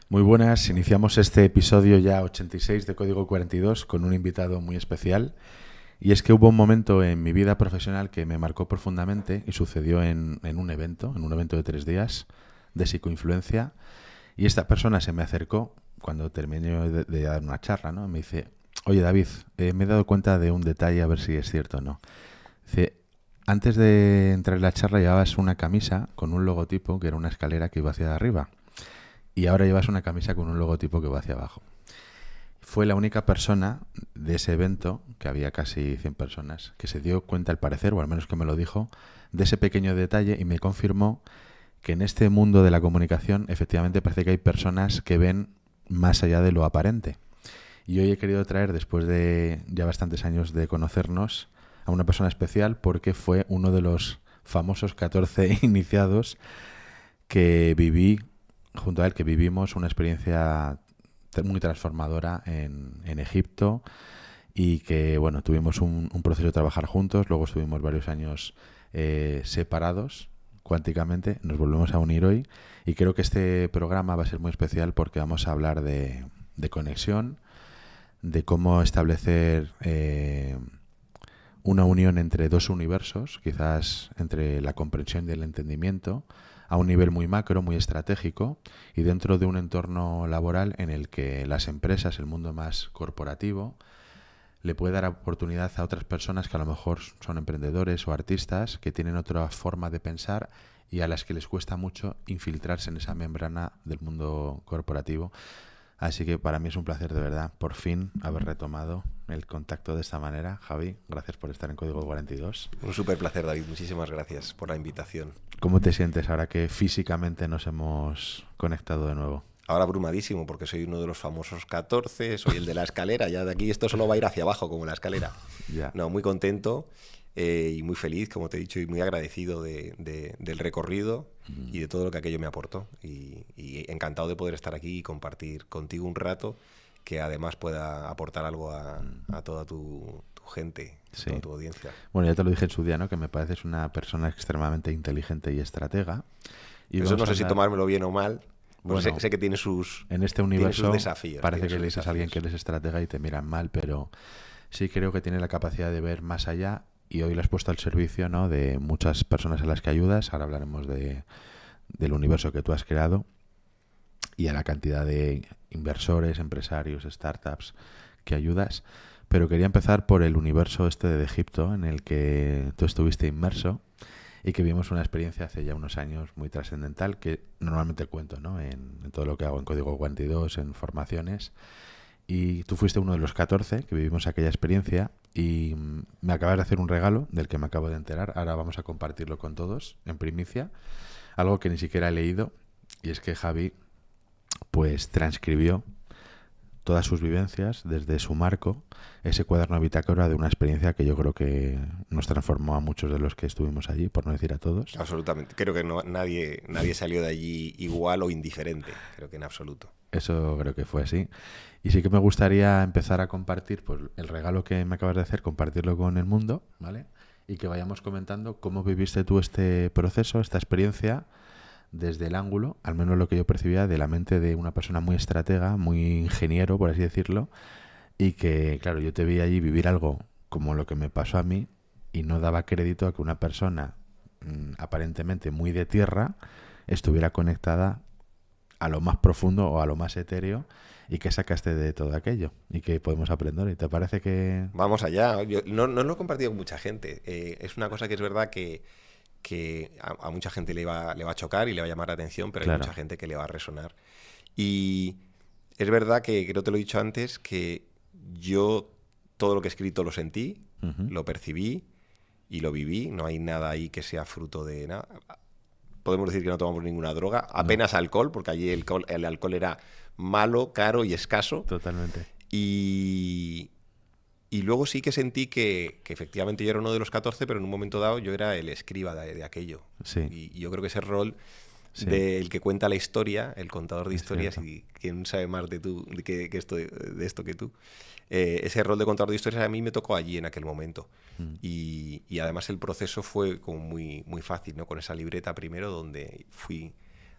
Muy buenas, iniciamos este episodio ya 86 de Código 42 con un invitado muy especial. Y es que hubo un momento en mi vida profesional que me marcó profundamente y sucedió en un evento de 3 días de psicoinfluencia. Y esta persona se me acercó cuando terminé de dar una charla, ¿no? Me dice, oye David, me he dado cuenta de un detalle, a ver si es cierto o no. Dice, antes de entrar en la charla llevabas una camisa con un logotipo que era una escalera que iba hacia arriba. Y ahora llevas una camisa con un logotipo que va hacia abajo. Fue la única persona de ese evento, que había casi 100 personas, que se dio cuenta, al parecer, o al menos que me lo dijo, de ese pequeño detalle y me confirmó que en este mundo de la comunicación efectivamente parece que hay personas que ven más allá de lo aparente. Y hoy he querido traer, después de ya bastantes años de conocernos, a una persona especial porque fue uno de los famosos 14 iniciados que viví junto a él, que vivimos una experiencia muy transformadora en Egipto y que, bueno, tuvimos un proceso de trabajar juntos, luego estuvimos varios años separados cuánticamente, nos volvemos a unir hoy y creo que este programa va a ser muy especial porque vamos a hablar de conexión, de cómo establecer una unión entre dos universos, quizás entre la comprensión y el entendimiento, a un nivel muy macro, muy estratégico, y dentro de un entorno laboral en el que las empresas, el mundo más corporativo, le puede dar oportunidad a otras personas que a lo mejor son emprendedores o artistas, que tienen otra forma de pensar y a las que les cuesta mucho infiltrarse en esa membrana del mundo corporativo. Así que para mí es un placer de verdad, por fin, haber retomado el contacto de esta manera. Javi, gracias por estar en Código 42. Un súper placer, David. Muchísimas gracias por la invitación. ¿Cómo te sientes ahora que físicamente nos hemos conectado de nuevo? Ahora abrumadísimo porque soy uno de los famosos 14, soy el de la escalera. Ya de aquí esto solo va a ir hacia abajo como la escalera. Ya. No, muy contento y muy feliz, como te he dicho, y muy agradecido del recorrido y de todo lo que aquello me aportó. Y encantado de poder estar aquí y compartir contigo un rato que además pueda aportar algo a toda tu gente, a Sí. toda tu audiencia. Bueno, ya te lo dije en su día, ¿no? Que me pareces una persona extremadamente inteligente y estratega. Y Eso vamos no a sé si hablar... tomármelo bien o mal. Pues Bueno, sé que tiene sus en este universo desafíos. parece que le dices a alguien que eres estratega y te miran mal, pero sí creo que tiene la capacidad de ver más allá y hoy lo has puesto al servicio, ¿no? De muchas personas a las que ayudas. Ahora hablaremos del universo que tú has creado y a la cantidad de inversores, empresarios, startups que ayudas. Pero quería empezar por el universo este de Egipto en el que tú estuviste inmerso y que vimos una experiencia hace ya unos años muy trascendental que normalmente cuento, ¿no? En todo lo que hago en Código 42, en formaciones. Y tú fuiste uno de los 14 que vivimos aquella experiencia y me acabas de hacer un regalo del que me acabo de enterar. Ahora vamos a compartirlo con todos en primicia. Algo que ni siquiera he leído y es que Javi pues transcribió todas sus vivencias desde su marco, ese cuaderno bitácora de una experiencia que yo creo que nos transformó a muchos de los que estuvimos allí, por no decir a todos. Absolutamente. Creo que nadie salió de allí igual o indiferente. Creo que en absoluto. Eso creo que fue así. Y sí que me gustaría empezar a compartir pues, el regalo que me acabas de hacer, compartirlo con el mundo, ¿vale? Y que vayamos comentando cómo viviste tú este proceso, esta experiencia, desde el ángulo, al menos lo que yo percibía, de la mente de una persona muy estratega, muy ingeniero, por así decirlo, y que, claro, yo te vi allí vivir algo como lo que me pasó a mí y no daba crédito a que una persona aparentemente muy de tierra estuviera conectada a lo más profundo o a lo más etéreo y que sacaste de todo aquello y que podemos aprender. ¿Y te parece que...? Vamos allá. Yo no lo he compartido con mucha gente. Es una cosa que es verdad que a mucha gente le va a chocar y le va a llamar la atención, pero hay Claro. mucha gente que le va a resonar. Y es verdad que, creo que te lo he dicho antes, que yo todo lo que he escrito lo sentí, lo percibí y lo viví. No hay nada ahí que sea fruto de nada. Podemos decir que no tomamos ninguna droga, apenas alcohol, porque allí el alcohol era malo, caro y escaso. Totalmente. Y luego sí que sentí que efectivamente yo era uno de los 14, pero en un momento dado yo era el escriba de aquello. Sí. Y yo creo que ese rol Sí. del que cuenta la historia, el contador de Es historias, cierto. y quién sabe más de esto que tú, ese rol de contador de historias a mí me tocó allí en aquel momento. Y además el proceso fue como muy fácil, ¿no? Con esa libreta primero donde fui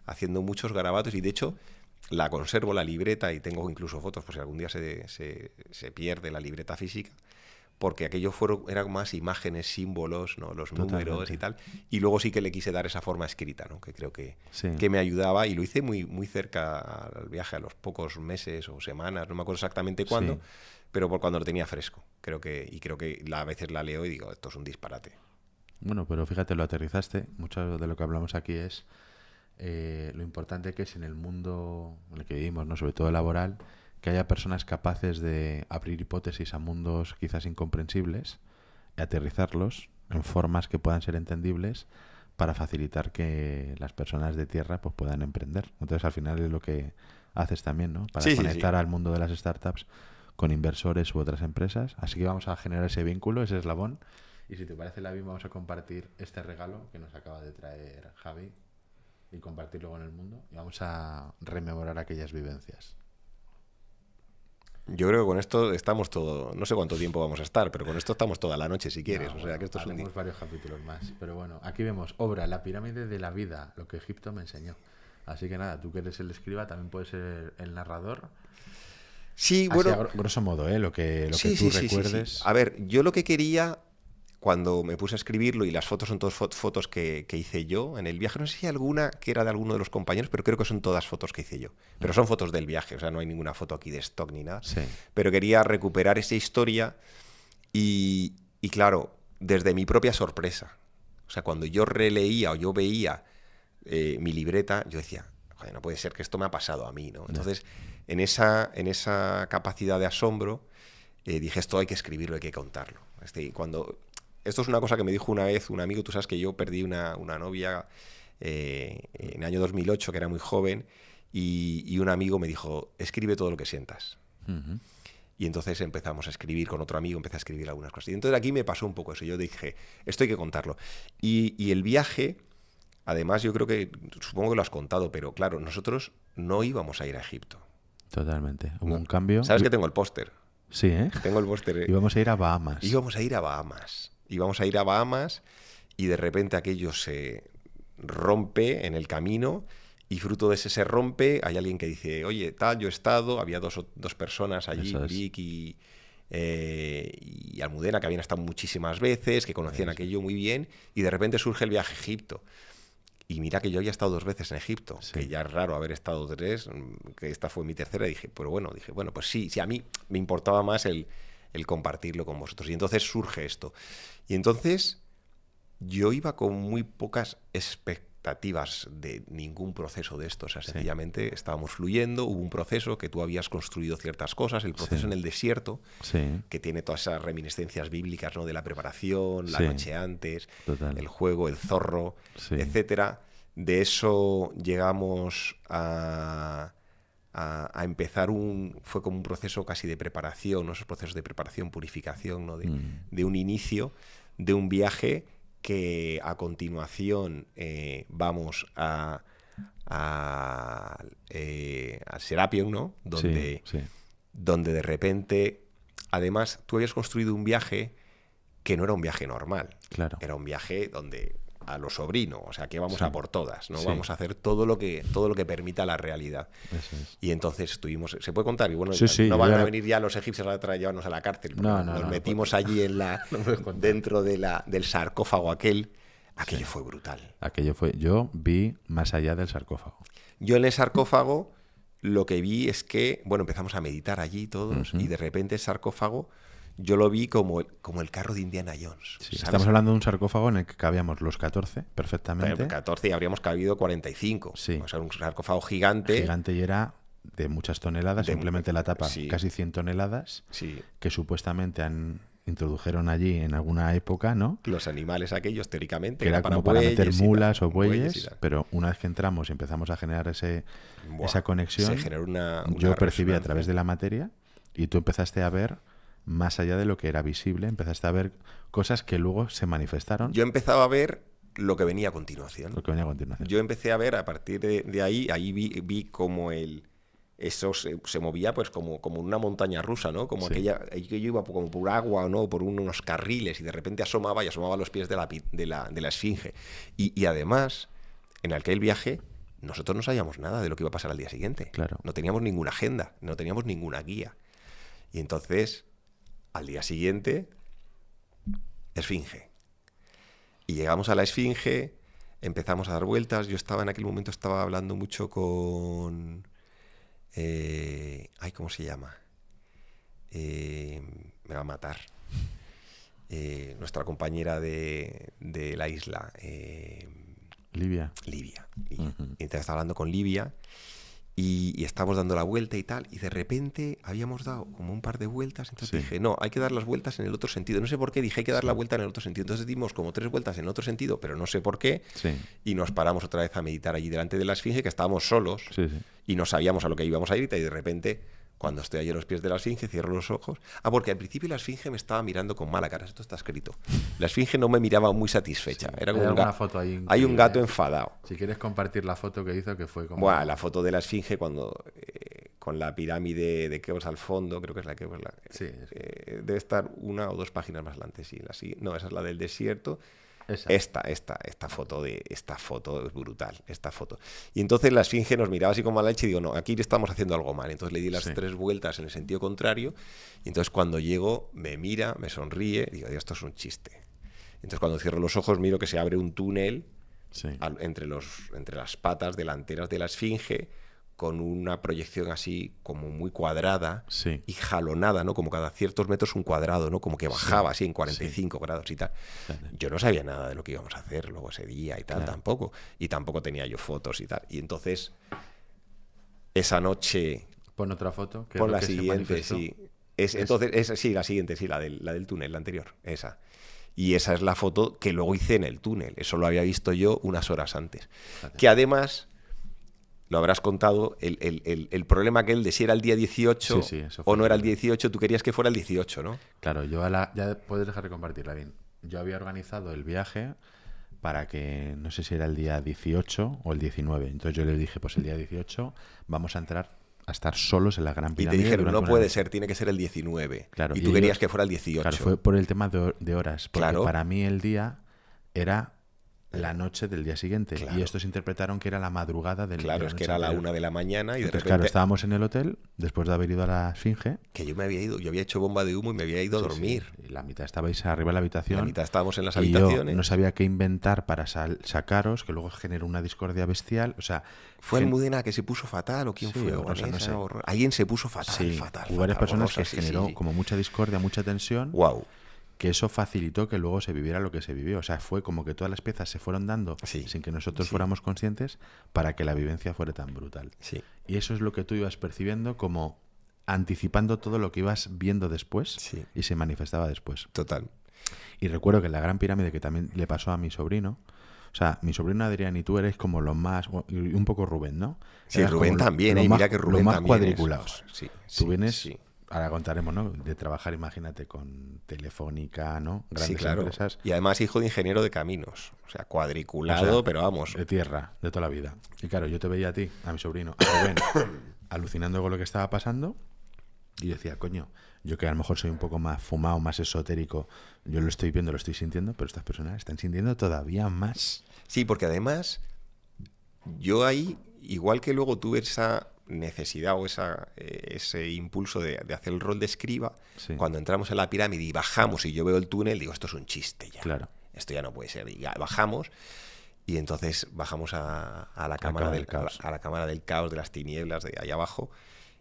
haciendo muchos garabatos y de hecho la conservo, la libreta, y tengo incluso fotos, por si algún día se pierde la libreta física, porque aquello eran más imágenes, símbolos, ¿no? Los números Totalmente. y tal. Y luego sí que le quise dar esa forma escrita, ¿no? Que creo que Sí. me ayudaba, y lo hice muy, muy cerca al viaje, a los pocos meses o semanas, no me acuerdo exactamente cuándo, Sí. pero por cuando lo tenía fresco. Creo que a veces la leo y digo, esto es un disparate. Bueno, pero fíjate, lo aterrizaste. Mucho de lo que hablamos aquí es lo importante que es en el mundo en el que vivimos, ¿no? Sobre todo laboral, que haya personas capaces de abrir hipótesis a mundos quizás incomprensibles y aterrizarlos en formas que puedan ser entendibles para facilitar que las personas de tierra pues puedan emprender. Entonces, al final es lo que haces también, ¿no? Para Sí, sí, sí. conectar al mundo de las startups con inversores u otras empresas. Así que vamos a generar ese vínculo, ese eslabón. Y si te parece, Lavi, vamos a compartir este regalo que nos acaba de traer Javi y compartirlo con el mundo. Y vamos a rememorar aquellas vivencias. Yo creo que con esto estamos todo, no sé cuánto tiempo vamos a estar, pero con esto estamos toda la noche si quieres. No, O sea bueno, que esto es un día. haremos varios capítulos más. Pero bueno, aquí vemos obra, la pirámide de la vida, lo que Egipto me enseñó. Así que nada, tú que eres el escriba, también puedes ser el narrador. Sí, Así a bueno, grosso modo, ¿eh? Lo que sí, tú sí, sí, sí, sí. recuerdes. A ver, yo lo que quería cuando me puse a escribirlo, y las fotos son todas fotos que hice yo en el viaje, no sé si hay alguna que era de alguno de los compañeros, pero creo que son todas fotos que hice yo. Pero son fotos del viaje, o sea, no hay ninguna foto aquí de stock ni nada. Sí. Pero quería recuperar esa historia y claro, desde mi propia sorpresa. O sea, cuando yo releía o yo veía mi libreta, yo decía, joder, no puede ser que esto me ha pasado a mí, ¿no? Entonces, en esa capacidad de asombro, dije, esto hay que escribirlo, hay que contarlo. Esto es una cosa que me dijo una vez un amigo. Tú sabes que yo perdí una novia en el año 2008, que era muy joven, y un amigo me dijo, escribe todo lo que sientas. Uh-huh. Y entonces empezamos a escribir con otro amigo, empecé a escribir algunas cosas. Y entonces aquí me pasó un poco eso. Yo dije, esto hay que contarlo. Y el viaje, además, yo creo que, supongo que lo has contado, pero claro, nosotros no íbamos a ir a Egipto. Totalmente. Hubo No. un cambio. ¿Sabes que tengo el póster? Sí, ¿eh? Tengo el póster. Íbamos a ir a Bahamas. Íbamos a ir a Bahamas. Íbamos a ir a Bahamas y de repente aquello se rompe en el camino, y fruto de ese se rompe. Hay alguien que dice, oye, tal, yo he estado. Había dos personas allí, Eso es. Vic y Almudena, que habían estado muchísimas veces, que conocían aquello muy bien, y de repente surge el viaje a Egipto. Y mira que yo había estado 2 veces en Egipto, Sí. que ya es raro haber estado 3, que esta fue mi tercera. Dije, bueno, pues sí, a mí me importaba más el compartirlo con vosotros. Y entonces surge esto. Y entonces yo iba con muy pocas expectativas de ningún proceso de esto. O sea, sencillamente estábamos fluyendo, hubo un proceso que tú habías construido ciertas cosas, el proceso en el desierto, que tiene todas esas reminiscencias bíblicas, ¿no? De la preparación, la noche antes, Total. el juego, el zorro, etcétera. De eso llegamos a empezar fue como un proceso casi de preparación, ¿no? Esos procesos de preparación, purificación, ¿no? De un inicio, de un viaje que a continuación vamos al Serapion, ¿no? Donde de repente, además, tú habías construido un viaje que no era un viaje normal. Claro. Era un viaje donde a lo sobrino, o sea, que vamos a por todas, ¿no? Sí. Vamos a hacer todo lo que permita la realidad. Eso es. Y entonces estuvimos, ¿se puede contar? Y bueno, sí, no van a venir ya los egipcios a llevarnos a la cárcel, porque nos metimos allí dentro del sarcófago aquel. Aquello fue brutal. Yo vi más allá del sarcófago. Yo en el sarcófago lo que vi es que, bueno, empezamos a meditar allí todos, y de repente el sarcófago yo lo vi como el carro de Indiana Jones. Sí, estamos hablando de un sarcófago en el que cabíamos los 14 perfectamente. Pero 14 y habríamos cabido 45. Sí. O sea, un sarcófago gigante. Gigante, y era de muchas toneladas, simplemente la tapa casi 100 toneladas, que supuestamente introdujeron allí en alguna época, ¿no? Los animales aquellos, teóricamente. Que era como para meter mulas o bueyes, pero una vez que entramos y empezamos a generar esa conexión, se generó una yo percibí a través de la materia, y tú empezaste a ver más allá de lo que era visible, empezaste a ver cosas que luego se manifestaron. Yo empezaba a ver lo que venía a continuación. Yo empecé a ver a partir de ahí vi como eso se movía pues como una montaña rusa, ¿no? Como que yo iba como por agua, ¿no? Por unos carriles, y de repente asomaba a los pies de la esfinge. Y además, en aquel viaje, nosotros no sabíamos nada de lo que iba a pasar al día siguiente. Claro. No teníamos ninguna agenda, no teníamos ninguna guía. Y entonces, al día siguiente, Esfinge. Y llegamos a la Esfinge, empezamos a dar vueltas. Yo en aquel momento estaba hablando mucho con... ¿cómo se llama? Me va a matar. Nuestra compañera de la isla. Livia. Uh-huh. Entonces estaba hablando con Livia y estábamos dando la vuelta y tal, y de repente habíamos dado como un par de vueltas, entonces dije, no, hay que dar las vueltas en el otro sentido. No sé por qué, dije, hay que dar la vuelta en el otro sentido. Entonces dimos como 3 vueltas en el otro sentido, pero no sé por qué, y nos paramos otra vez a meditar allí delante de la Esfinge, que estábamos solos, y no sabíamos a lo que íbamos a ir, y de repente... Cuando estoy allí a los pies de la Esfinge, cierro los ojos. Porque al principio la Esfinge me estaba mirando con mala cara. Esto está escrito. La Esfinge no me miraba muy satisfecha. Era como una foto ahí hay un gato enfadado. Si quieres compartir la foto que hizo, que fue como... Bueno, la foto de la Esfinge cuando con la pirámide de Keops al fondo, creo que es la Keops. Debe estar 1 o 2 páginas más adelante. Sí, no, esa es la del desierto. Esta foto es brutal, esta foto. Y entonces la Esfinge nos miraba así como a la leche y digo, no, aquí le estamos haciendo algo mal. Entonces le di las 3 vueltas en el sentido contrario y entonces cuando llego me mira, me sonríe, digo, esto es un chiste. Entonces cuando cierro los ojos miro que se abre un túnel entre las patas delanteras de la Esfinge con una proyección así como muy cuadrada y jalonada, ¿no? Como cada ciertos metros un cuadrado, ¿no? Como que bajaba así en 45 grados y tal. Claro. Yo no sabía nada de lo que íbamos a hacer luego ese día y tal, tampoco. Y tampoco tenía yo fotos y tal. Y entonces, esa noche... Pon otra foto. Pon la siguiente, sí. La siguiente, sí, la del túnel, la anterior, esa. Y esa es la foto que luego hice en el túnel. Eso lo había visto yo unas horas antes. Que además... Lo habrás contado, el problema aquel de si era el día 18 o no era el 18, tú querías que fuera el 18, ¿no? Claro, ya puedes dejar de compartirla bien. Yo había organizado el viaje para que, no sé si era el día 18 o el 19. Entonces yo le dije, pues el día 18 vamos a entrar a estar solos en la Gran Pirámide. Y te dijeron, no puede ser, tiene que ser el 19. Claro, y tú querías que fuera el 18. Claro, fue por el tema de horas. Porque para mí el día era... la noche del día siguiente. Y estos interpretaron que era la madrugada del día. Claro, es que era la 1 de la mañana y de repente... Claro, estábamos en el hotel después de haber ido a la Esfinge. Que yo había hecho bomba de humo y me había ido a dormir. Y la mitad estabais arriba de la habitación. La mitad estábamos en las habitaciones. Yo no sabía qué inventar para sacaros, que luego generó una discordia bestial. O sea, ¿fue Almudena que se puso fatal o quién fue? No sé. Alguien se puso fatal, fatal. Hubo varias personas que generó como mucha discordia, mucha tensión. Wow. Que eso facilitó que luego se viviera lo que se vivió. O sea, fue como que todas las piezas se fueron dando sin que nosotros fuéramos conscientes para que la vivencia fuera tan brutal. Y eso es lo que tú ibas percibiendo como anticipando todo lo que ibas viendo después y se manifestaba después. Total. Y recuerdo que en la Gran Pirámide, que también le pasó a mi sobrino, o sea, mi sobrino Adrián y tú eres como los más... Y un poco Rubén, ¿no? Sí, Rubén también. Mira que Rubén los más también cuadriculados. Tú vienes... Ahora contaremos, ¿no? De trabajar, imagínate, con Telefónica, ¿no? Grandes empresas. Y además hijo de ingeniero de caminos. O sea, cuadriculado, pero vamos. De tierra, de toda la vida. Y claro, yo te veía a ti, a mi sobrino, a Rubén, alucinando con lo que estaba pasando. Y decía, coño, yo que a lo mejor soy un poco más fumado, más esotérico, yo lo estoy viendo, lo estoy sintiendo, pero estas personas están sintiendo todavía más. Sí, porque además, yo ahí, igual que luego tuve esa... necesidad o ese impulso de hacer el rol de escriba, cuando entramos en la pirámide y bajamos y yo veo el túnel, digo, esto es un chiste ya. Claro. Esto ya no puede ser. Y ya bajamos y entonces bajamos a la cámara del caos. A la cámara del caos, de las tinieblas de ahí abajo.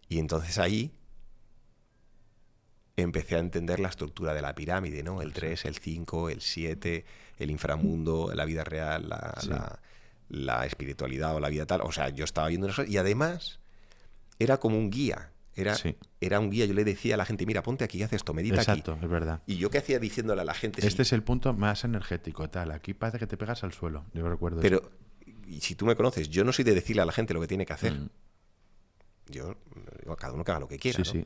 Y entonces ahí empecé a entender la estructura de la pirámide, ¿no? El 3, el 5, el 7, el inframundo, la vida real, la espiritualidad o la vida tal. O sea, yo estaba viendo eso y además... era como un guía, era un guía. Yo le decía a la gente, mira, ponte aquí, haz esto, medita aquí. Exacto, es verdad. Y yo qué hacía diciéndole a la gente... Este es el punto más energético, tal. Aquí parece que te pegas al suelo, yo recuerdo pero, eso. Y si tú me conoces, yo no soy de decirle a la gente lo que tiene que hacer. Yo digo, cada uno que haga lo que quiera, ¿no?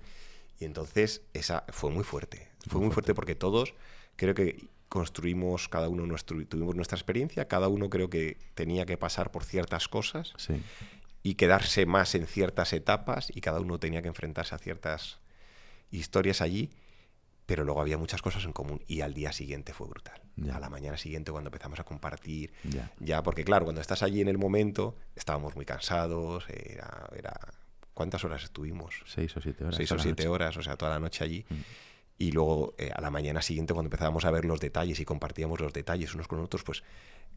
Y entonces, esa fue muy fuerte. Fue muy fuerte porque todos, creo que construimos cada uno tuvimos nuestra experiencia, cada uno creo que tenía que pasar por ciertas cosas. Y quedarse más en ciertas etapas y cada uno tenía que enfrentarse a ciertas historias allí, pero luego había muchas cosas en común y al día siguiente fue brutal. Ya. A la mañana siguiente cuando empezamos a compartir, Ya. ya porque claro, cuando estás allí en el momento estábamos muy cansados, ¿cuántas horas estuvimos? 6 o 7 horas. 6 o 7 horas, o sea, toda la noche allí. Y luego a la mañana siguiente cuando empezábamos a ver los detalles y compartíamos los detalles unos con otros, pues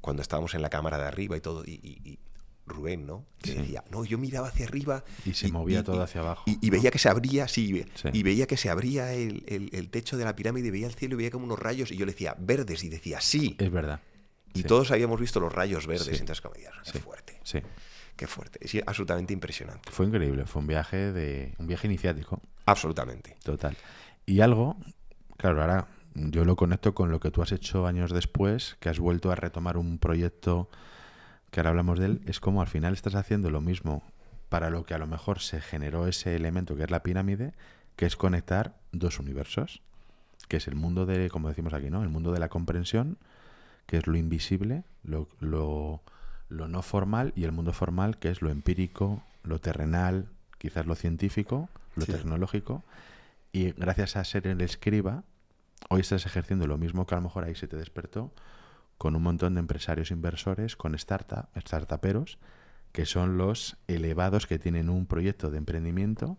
cuando estábamos en la cámara de arriba y todo, y Rubén, ¿no? Que decía, no, yo miraba hacia arriba y se movía todo hacia abajo. Y veía que se abría, y veía que se abría el techo de la pirámide, y veía el cielo y veía como unos rayos, y yo le decía, verdes, y decía, sí. Es verdad. Y todos habíamos visto los rayos verdes, entonces como decía, qué fuerte. Sí. Qué fuerte, es absolutamente impresionante. Fue increíble, fue un viaje iniciático. Absolutamente. Total. Y algo, claro, ahora yo lo conecto con lo que tú has hecho años después, que has vuelto a retomar un proyecto que ahora hablamos de él, es como al final estás haciendo lo mismo para lo que a lo mejor se generó ese elemento que es la pirámide, que es conectar dos universos, que es el mundo de, como decimos aquí, ¿no? El mundo de la comprensión, que es lo invisible, lo no formal, y el mundo formal, que es lo empírico, lo terrenal, quizás lo científico, lo tecnológico. Y gracias a ser el escriba, hoy estás ejerciendo lo mismo que a lo mejor ahí se te despertó, con un montón de empresarios inversores, con startuperos, que son los elevados que tienen un proyecto de emprendimiento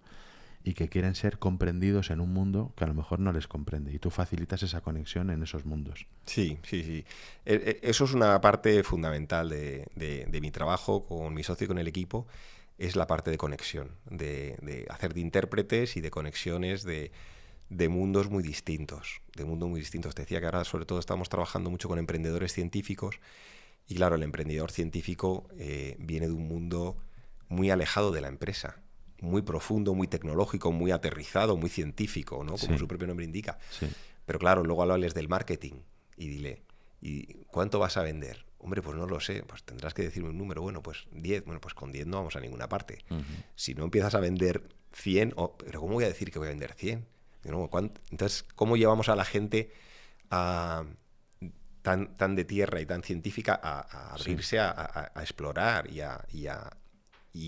y que quieren ser comprendidos en un mundo que a lo mejor no les comprende. Y tú facilitas esa conexión en esos mundos. Sí. Eso es una parte fundamental de mi trabajo con mi socio y con el equipo, es la parte de conexión, de hacer de intérpretes y de conexiones de mundos muy distintos, Te decía que ahora sobre todo estamos trabajando mucho con emprendedores científicos y claro, el emprendedor científico viene de un mundo muy alejado de la empresa, muy profundo, muy tecnológico, muy aterrizado, muy científico, ¿no? Como su propio nombre indica. Sí. Pero claro, luego hablales del marketing y dile, ¿y cuánto vas a vender? Hombre, pues no lo sé, pues tendrás que decirme un número. Bueno, pues 10. Bueno, pues con 10 no vamos a ninguna parte. Si no empiezas a vender 100, ¿pero cómo voy a decir que voy a vender 100? Entonces, ¿cómo llevamos a la gente tan de tierra y tan científica a abrirse a explorar y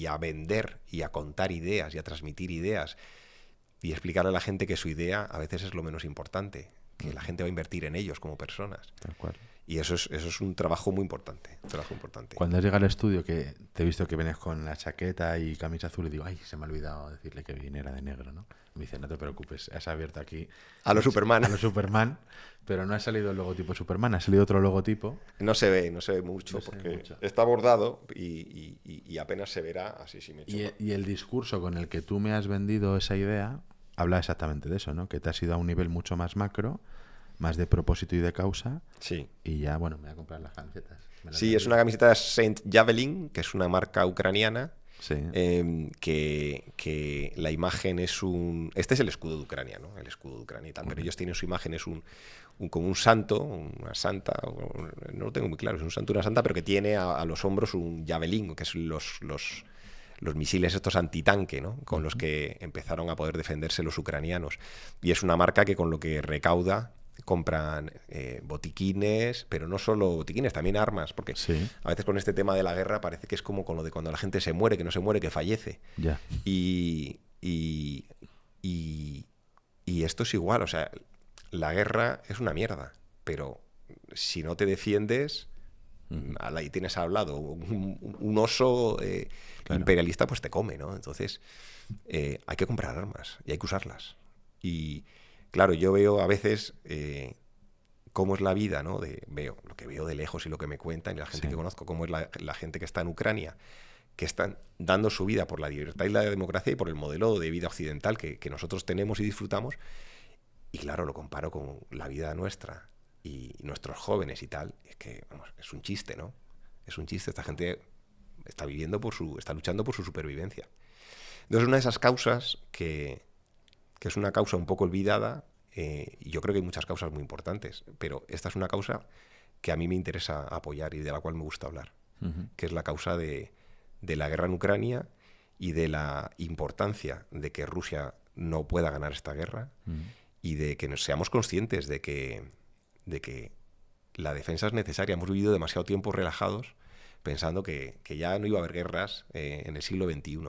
a vender y a contar ideas y a transmitir ideas y explicarle a la gente que su idea a veces es lo menos importante, que la gente va a invertir en ellos como personas? Tal cual. Y eso es un trabajo muy importante, Cuando has llegado al estudio, que te he visto que venías con la chaqueta y camisa azul, y digo, ay, se me ha olvidado decirle que viniera de negro, ¿no? Me dice, no te preocupes, has abierto aquí a lo Superman. A lo Superman, pero no ha salido el logotipo Superman, ha salido otro logotipo. No se ve mucho, porque está bordado y apenas se verá, así sí me choca. Y el discurso con el que tú me has vendido esa idea habla exactamente de eso, ¿no? Que te has ido a un nivel mucho más macro, más de propósito y de causa. Sí. Y ya, bueno, me voy a comprar las camisetas. Sí, es una camiseta de Saint Javelin, que es una marca ucraniana. Sí. Que la imagen es un... Este es el escudo de Ucrania, ¿no? El escudo de Ucrania y tal. Pero ellos tienen su imagen, es como un santo, una santa, no lo tengo muy claro, es un santo, una santa, pero que tiene a los hombros un javelin, que son los misiles estos antitanque, ¿no? Con los que empezaron a poder defenderse los ucranianos. Y es una marca que con lo que recauda compran botiquines, pero no solo botiquines, también armas, porque a veces con este tema de la guerra parece que es como con lo de cuando la gente se muere, que no se muere, que fallece. Ya. Y esto es igual, o sea, la guerra es una mierda, pero si no te defiendes, ahí tienes al lado un oso imperialista, pues te come, ¿no? Entonces hay que comprar armas y hay que usarlas. Y claro, yo veo a veces cómo es la vida, ¿no? Lo que veo de lejos y lo que me cuentan y la gente que conozco, cómo es la gente que está en Ucrania, que están dando su vida por la libertad y la democracia y por el modelo de vida occidental que nosotros tenemos y disfrutamos. Y claro, lo comparo con la vida nuestra y nuestros jóvenes y tal. Es que, vamos, es un chiste, ¿no? Es un chiste. Esta gente está luchando por su supervivencia. Entonces, una de esas causas que es una causa un poco olvidada, y yo creo que hay muchas causas muy importantes, pero esta es una causa que a mí me interesa apoyar y de la cual me gusta hablar, que es la causa de la guerra en Ucrania y de la importancia de que Rusia no pueda ganar esta guerra y de que seamos conscientes de que la defensa es necesaria. Hemos vivido demasiado tiempo relajados pensando que ya no iba a haber guerras en el siglo XXI.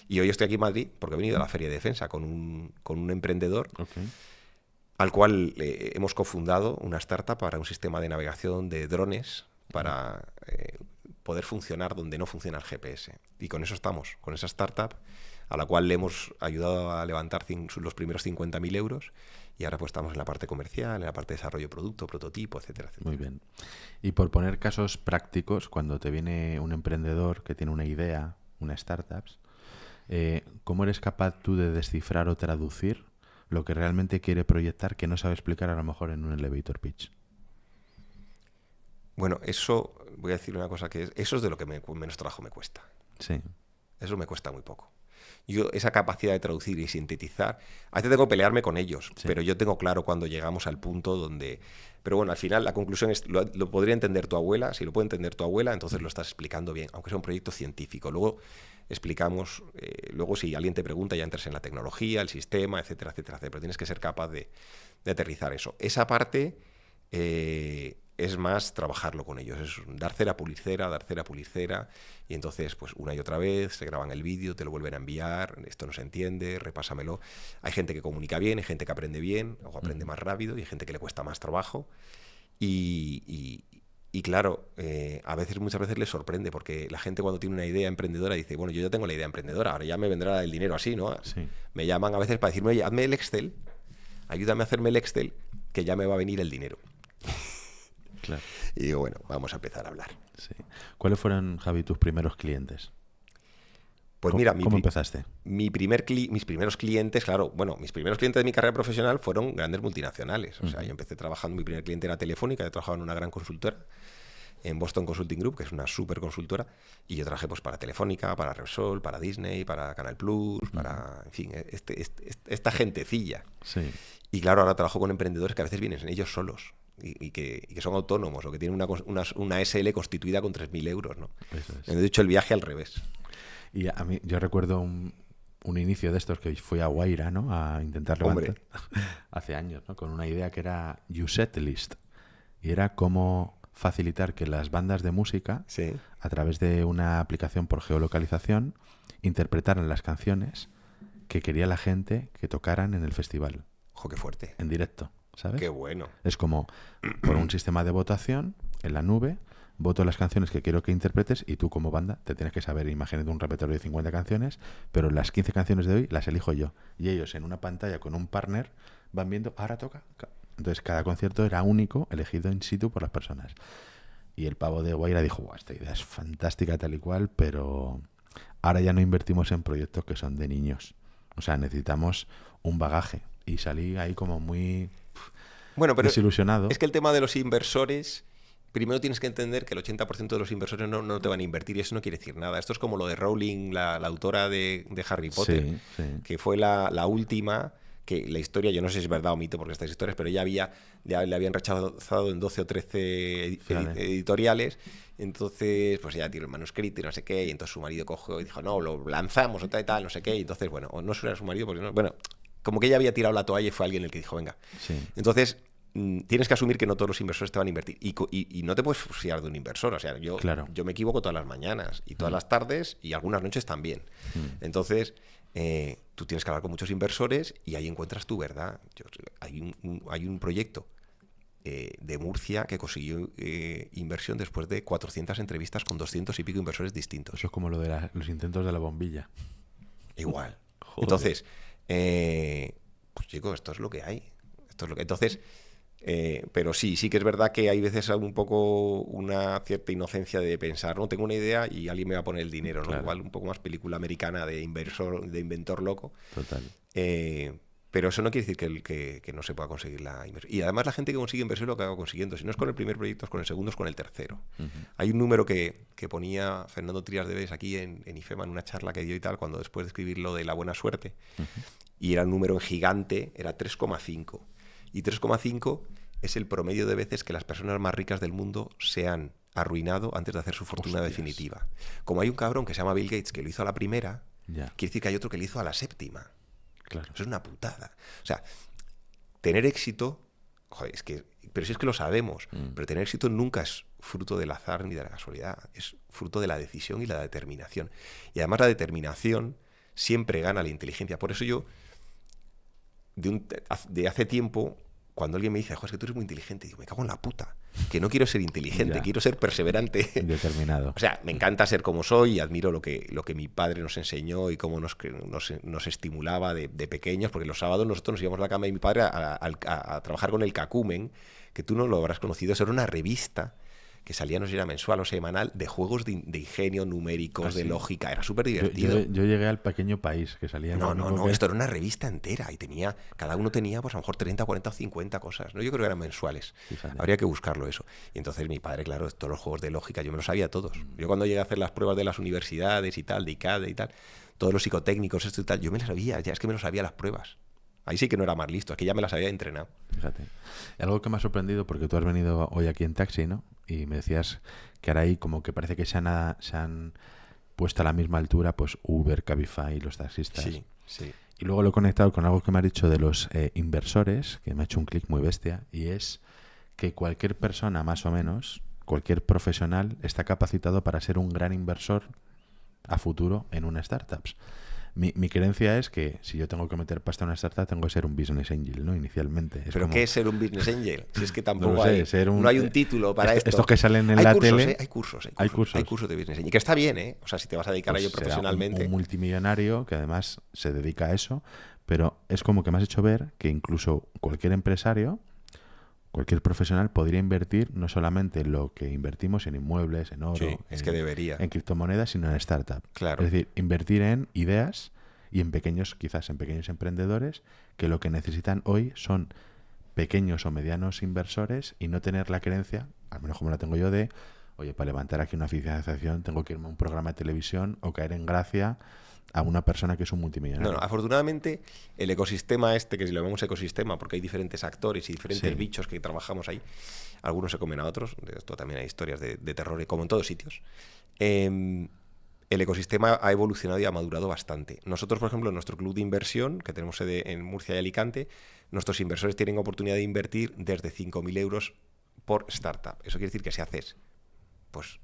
Y hoy estoy aquí en Madrid porque he venido a la Feria de Defensa con un emprendedor al cual hemos cofundado una startup para un sistema de navegación de drones para poder funcionar donde no funciona el GPS. Y con eso estamos, con esa startup, a la cual le hemos ayudado a levantar los primeros 50.000 euros, y ahora pues estamos en la parte comercial, en la parte de desarrollo de producto, prototipo, etcétera, etcétera. Muy bien. Y por poner casos prácticos, cuando te viene un emprendedor que tiene una idea, una startup, ¿cómo eres capaz tú de descifrar o traducir lo que realmente quiere proyectar que no sabe explicar a lo mejor en un elevator pitch? Bueno, eso, voy a decir una cosa eso es de lo que menos trabajo me cuesta. Sí. Eso me cuesta muy poco. Yo, esa capacidad de traducir y sintetizar, a veces tengo que pelearme con ellos, Sí. pero yo tengo claro cuando llegamos al punto donde... Pero bueno, al final la conclusión es, lo podría entender tu abuela, si lo puede entender tu abuela, entonces lo estás explicando bien, aunque sea un proyecto científico. Luego explicamos, luego si alguien te pregunta ya entras en la tecnología, el sistema, etcétera, etcétera, etcétera, pero tienes que ser capaz de aterrizar eso. Esa parte... es más trabajarlo con ellos, es dar cera, pulir cera, y entonces pues una y otra vez se graban el vídeo, te lo vuelven a enviar, esto no se entiende, repásamelo. Hay gente que comunica bien, hay gente que aprende bien o aprende más rápido, y hay gente que le cuesta más trabajo, y claro, muchas veces les sorprende, porque la gente cuando tiene una idea emprendedora dice, bueno, yo ya tengo la idea emprendedora, ahora ya me vendrá el dinero así, ¿no? Sí. Me llaman a veces para decirme, oye, hazme el Excel, ayúdame a hacerme el Excel, que ya me va a venir el dinero. Claro. Y digo, bueno, vamos a empezar a hablar. Sí. ¿Cuáles fueron, Javi, tus primeros clientes? Pues mira, ¿Cómo empezaste? Mis primeros clientes, claro, bueno, mis primeros clientes de mi carrera profesional fueron grandes multinacionales. O sea, yo empecé trabajando, mi primer cliente era Telefónica, yo trabajaba en una gran consultora, en Boston Consulting Group, que es una súper consultora, y yo trabajé pues para Telefónica, para Repsol, para Disney, para Canal Plus, para, en fin, esta gentecilla. Sí. Y claro, ahora trabajo con emprendedores que a veces vienen ellos solos. Y que son autónomos, o que tienen una SL constituida con 3.000 euros, ¿no? Eso es. He hecho el viaje al revés. Y a mí, yo recuerdo un inicio de estos que fui a Guaira, ¿no? A intentar levantar hace años, ¿no? Con una idea que era USETList. Y era cómo facilitar que las bandas de música, Sí. a través de una aplicación por geolocalización, interpretaran las canciones que quería la gente que tocaran en el festival. Ojo, qué fuerte. En directo, ¿sabes? Qué bueno. Es como por un sistema de votación en la nube, voto las canciones que quiero que interpretes, y tú como banda te tienes que saber, imagínate un repertorio de 50 canciones, pero las 15 canciones de hoy las elijo yo. Y ellos en una pantalla con un partner van viendo, ahora toca. Entonces cada concierto era único, elegido in situ por las personas. Y el pavo de Guaira dijo, esta idea es fantástica tal y cual, pero ahora ya no invertimos en proyectos que son de niños. O sea, necesitamos un bagaje. Y salí ahí como muy Bueno, pero desilusionado. es que el tema de los inversores, primero tienes que entender que el 80% de los inversores no te van a invertir, y eso no quiere decir nada. Esto es como lo de Rowling, la autora de Harry Potter, Sí, sí. que fue la última, que la historia, yo no sé si es verdad o mito porque estas historias, pero ya le habían rechazado en 12 o 13 editoriales. Entonces, pues ya tiró el manuscrito y no sé qué, y entonces su marido cogió y dijo, no, lo lanzamos o tal y tal, no sé qué, y entonces, bueno, o no era su marido, porque no, bueno, como que ella había tirado la toalla y fue alguien el que dijo, venga. Sí. Entonces, tienes que asumir que no todos los inversores te van a invertir, y no te puedes fiar de un inversor. O sea, yo me equivoco todas las mañanas y todas las tardes y algunas noches también. Entonces, tú tienes que hablar con muchos inversores y ahí encuentras tu verdad. Hay un proyecto de Murcia que consiguió inversión después de 400 entrevistas con 200 y pico inversores distintos. Eso es como lo de los intentos de la bombilla. Igual. Joder. Entonces, pues chicos, esto es lo que hay. Entonces, pero sí que es verdad que hay veces un poco una cierta inocencia de pensar, no, tengo una idea y alguien me va a poner el dinero, ¿no? Claro. Igual un poco más película americana de inventor loco. Total. Pero eso no quiere decir que no se pueda conseguir la inversión. Y además la gente que consigue inversión lo que va consiguiendo, si no es con el primer proyecto, es con el segundo, es con el tercero. Hay un número que ponía Fernando Trías de Bes aquí en IFEMA, en una charla que dio y tal, cuando después de escribir lo de la buena suerte, y era un número en gigante, era 3,5. Y 3,5 es el promedio de veces que las personas más ricas del mundo se han arruinado antes de hacer su fortuna definitiva. Como hay un cabrón que se llama Bill Gates que lo hizo a la primera, quiere decir que hay otro que lo hizo a la séptima. Claro. Eso es una putada. O sea, tener éxito, joder, pero si es que lo sabemos, pero tener éxito nunca es fruto del azar ni de la casualidad, es fruto de la decisión y la determinación. Y además la determinación siempre gana la inteligencia. Por eso yo, de hace tiempo, cuando alguien me dice, joder, es que tú eres muy inteligente, digo, me cago en la puta, que no quiero ser inteligente, Ya. quiero ser perseverante. Determinado. O sea, me encanta ser como soy y admiro lo que mi padre nos enseñó y cómo nos estimulaba de pequeños, porque los sábados nosotros nos íbamos a la cama de mi padre a trabajar con el Cacumen, que tú no lo habrás conocido, eso era una revista que salía, no sé si era mensual o semanal, de juegos de ingenio, numéricos, de lógica, era súper divertido. Yo llegué al Pequeño País, que salía... No, esto era una revista entera y cada uno tenía pues a lo mejor 30, 40 o 50 cosas, ¿no? Yo creo que eran mensuales. Fíjate. Habría que buscarlo eso. Y entonces mi padre, claro, todos los juegos de lógica, yo me los sabía todos. Yo cuando llegué a hacer las pruebas de las universidades y tal, de ICADE y tal, todos los psicotécnicos, esto y tal, yo me las sabía, ya es que me lo sabía las pruebas. Ahí sí que no era más listo, es que ya me las había entrenado. Fíjate. Algo que me ha sorprendido, porque tú has venido hoy aquí en taxi, ¿no? Y me decías que ahora ahí como que parece que se han puesto a la misma altura pues Uber, Cabify y los taxistas. Sí, sí. Y luego lo he conectado con algo que me has dicho de los inversores, que me ha hecho un clic muy bestia, y es que cualquier persona, más o menos, cualquier profesional, está capacitado para ser un gran inversor a futuro en una startup. Mi creencia es que si yo tengo que meter pasta en una startup, tengo que ser un business angel, ¿no? Inicialmente. ¿Pero qué es ser un business angel? Si es que tampoco no sé, no hay un título para esto. Estos que salen en la tele... Hay cursos de business angel. Que está bien, ¿eh? O sea, si te vas a dedicar a ello profesionalmente... Un multimillonario que además se dedica a eso, pero es como que me has hecho ver que incluso cualquier empresario, cualquier profesional podría invertir no solamente en lo que invertimos en inmuebles, en oro, Sí, es que debería. en criptomonedas, sino en startup. Claro. Es decir, invertir en ideas y en pequeños, quizás en pequeños emprendedores que lo que necesitan hoy son pequeños o medianos inversores y no tener la creencia, al menos como la tengo yo, de, oye, para levantar aquí una financiación tengo que irme a un programa de televisión o caer en gracia a una persona que es un multimillonario. No, afortunadamente el ecosistema este, que si lo llamamos ecosistema, porque hay diferentes actores y diferentes bichos que trabajamos ahí, algunos se comen a otros, de esto también hay historias de terror, como en todos sitios. El ecosistema ha evolucionado y ha madurado bastante. Nosotros, por ejemplo, en nuestro club de inversión, que tenemos sede en Murcia y Alicante, nuestros inversores tienen oportunidad de invertir desde 5.000 euros por startup. Eso quiere decir que si haces pues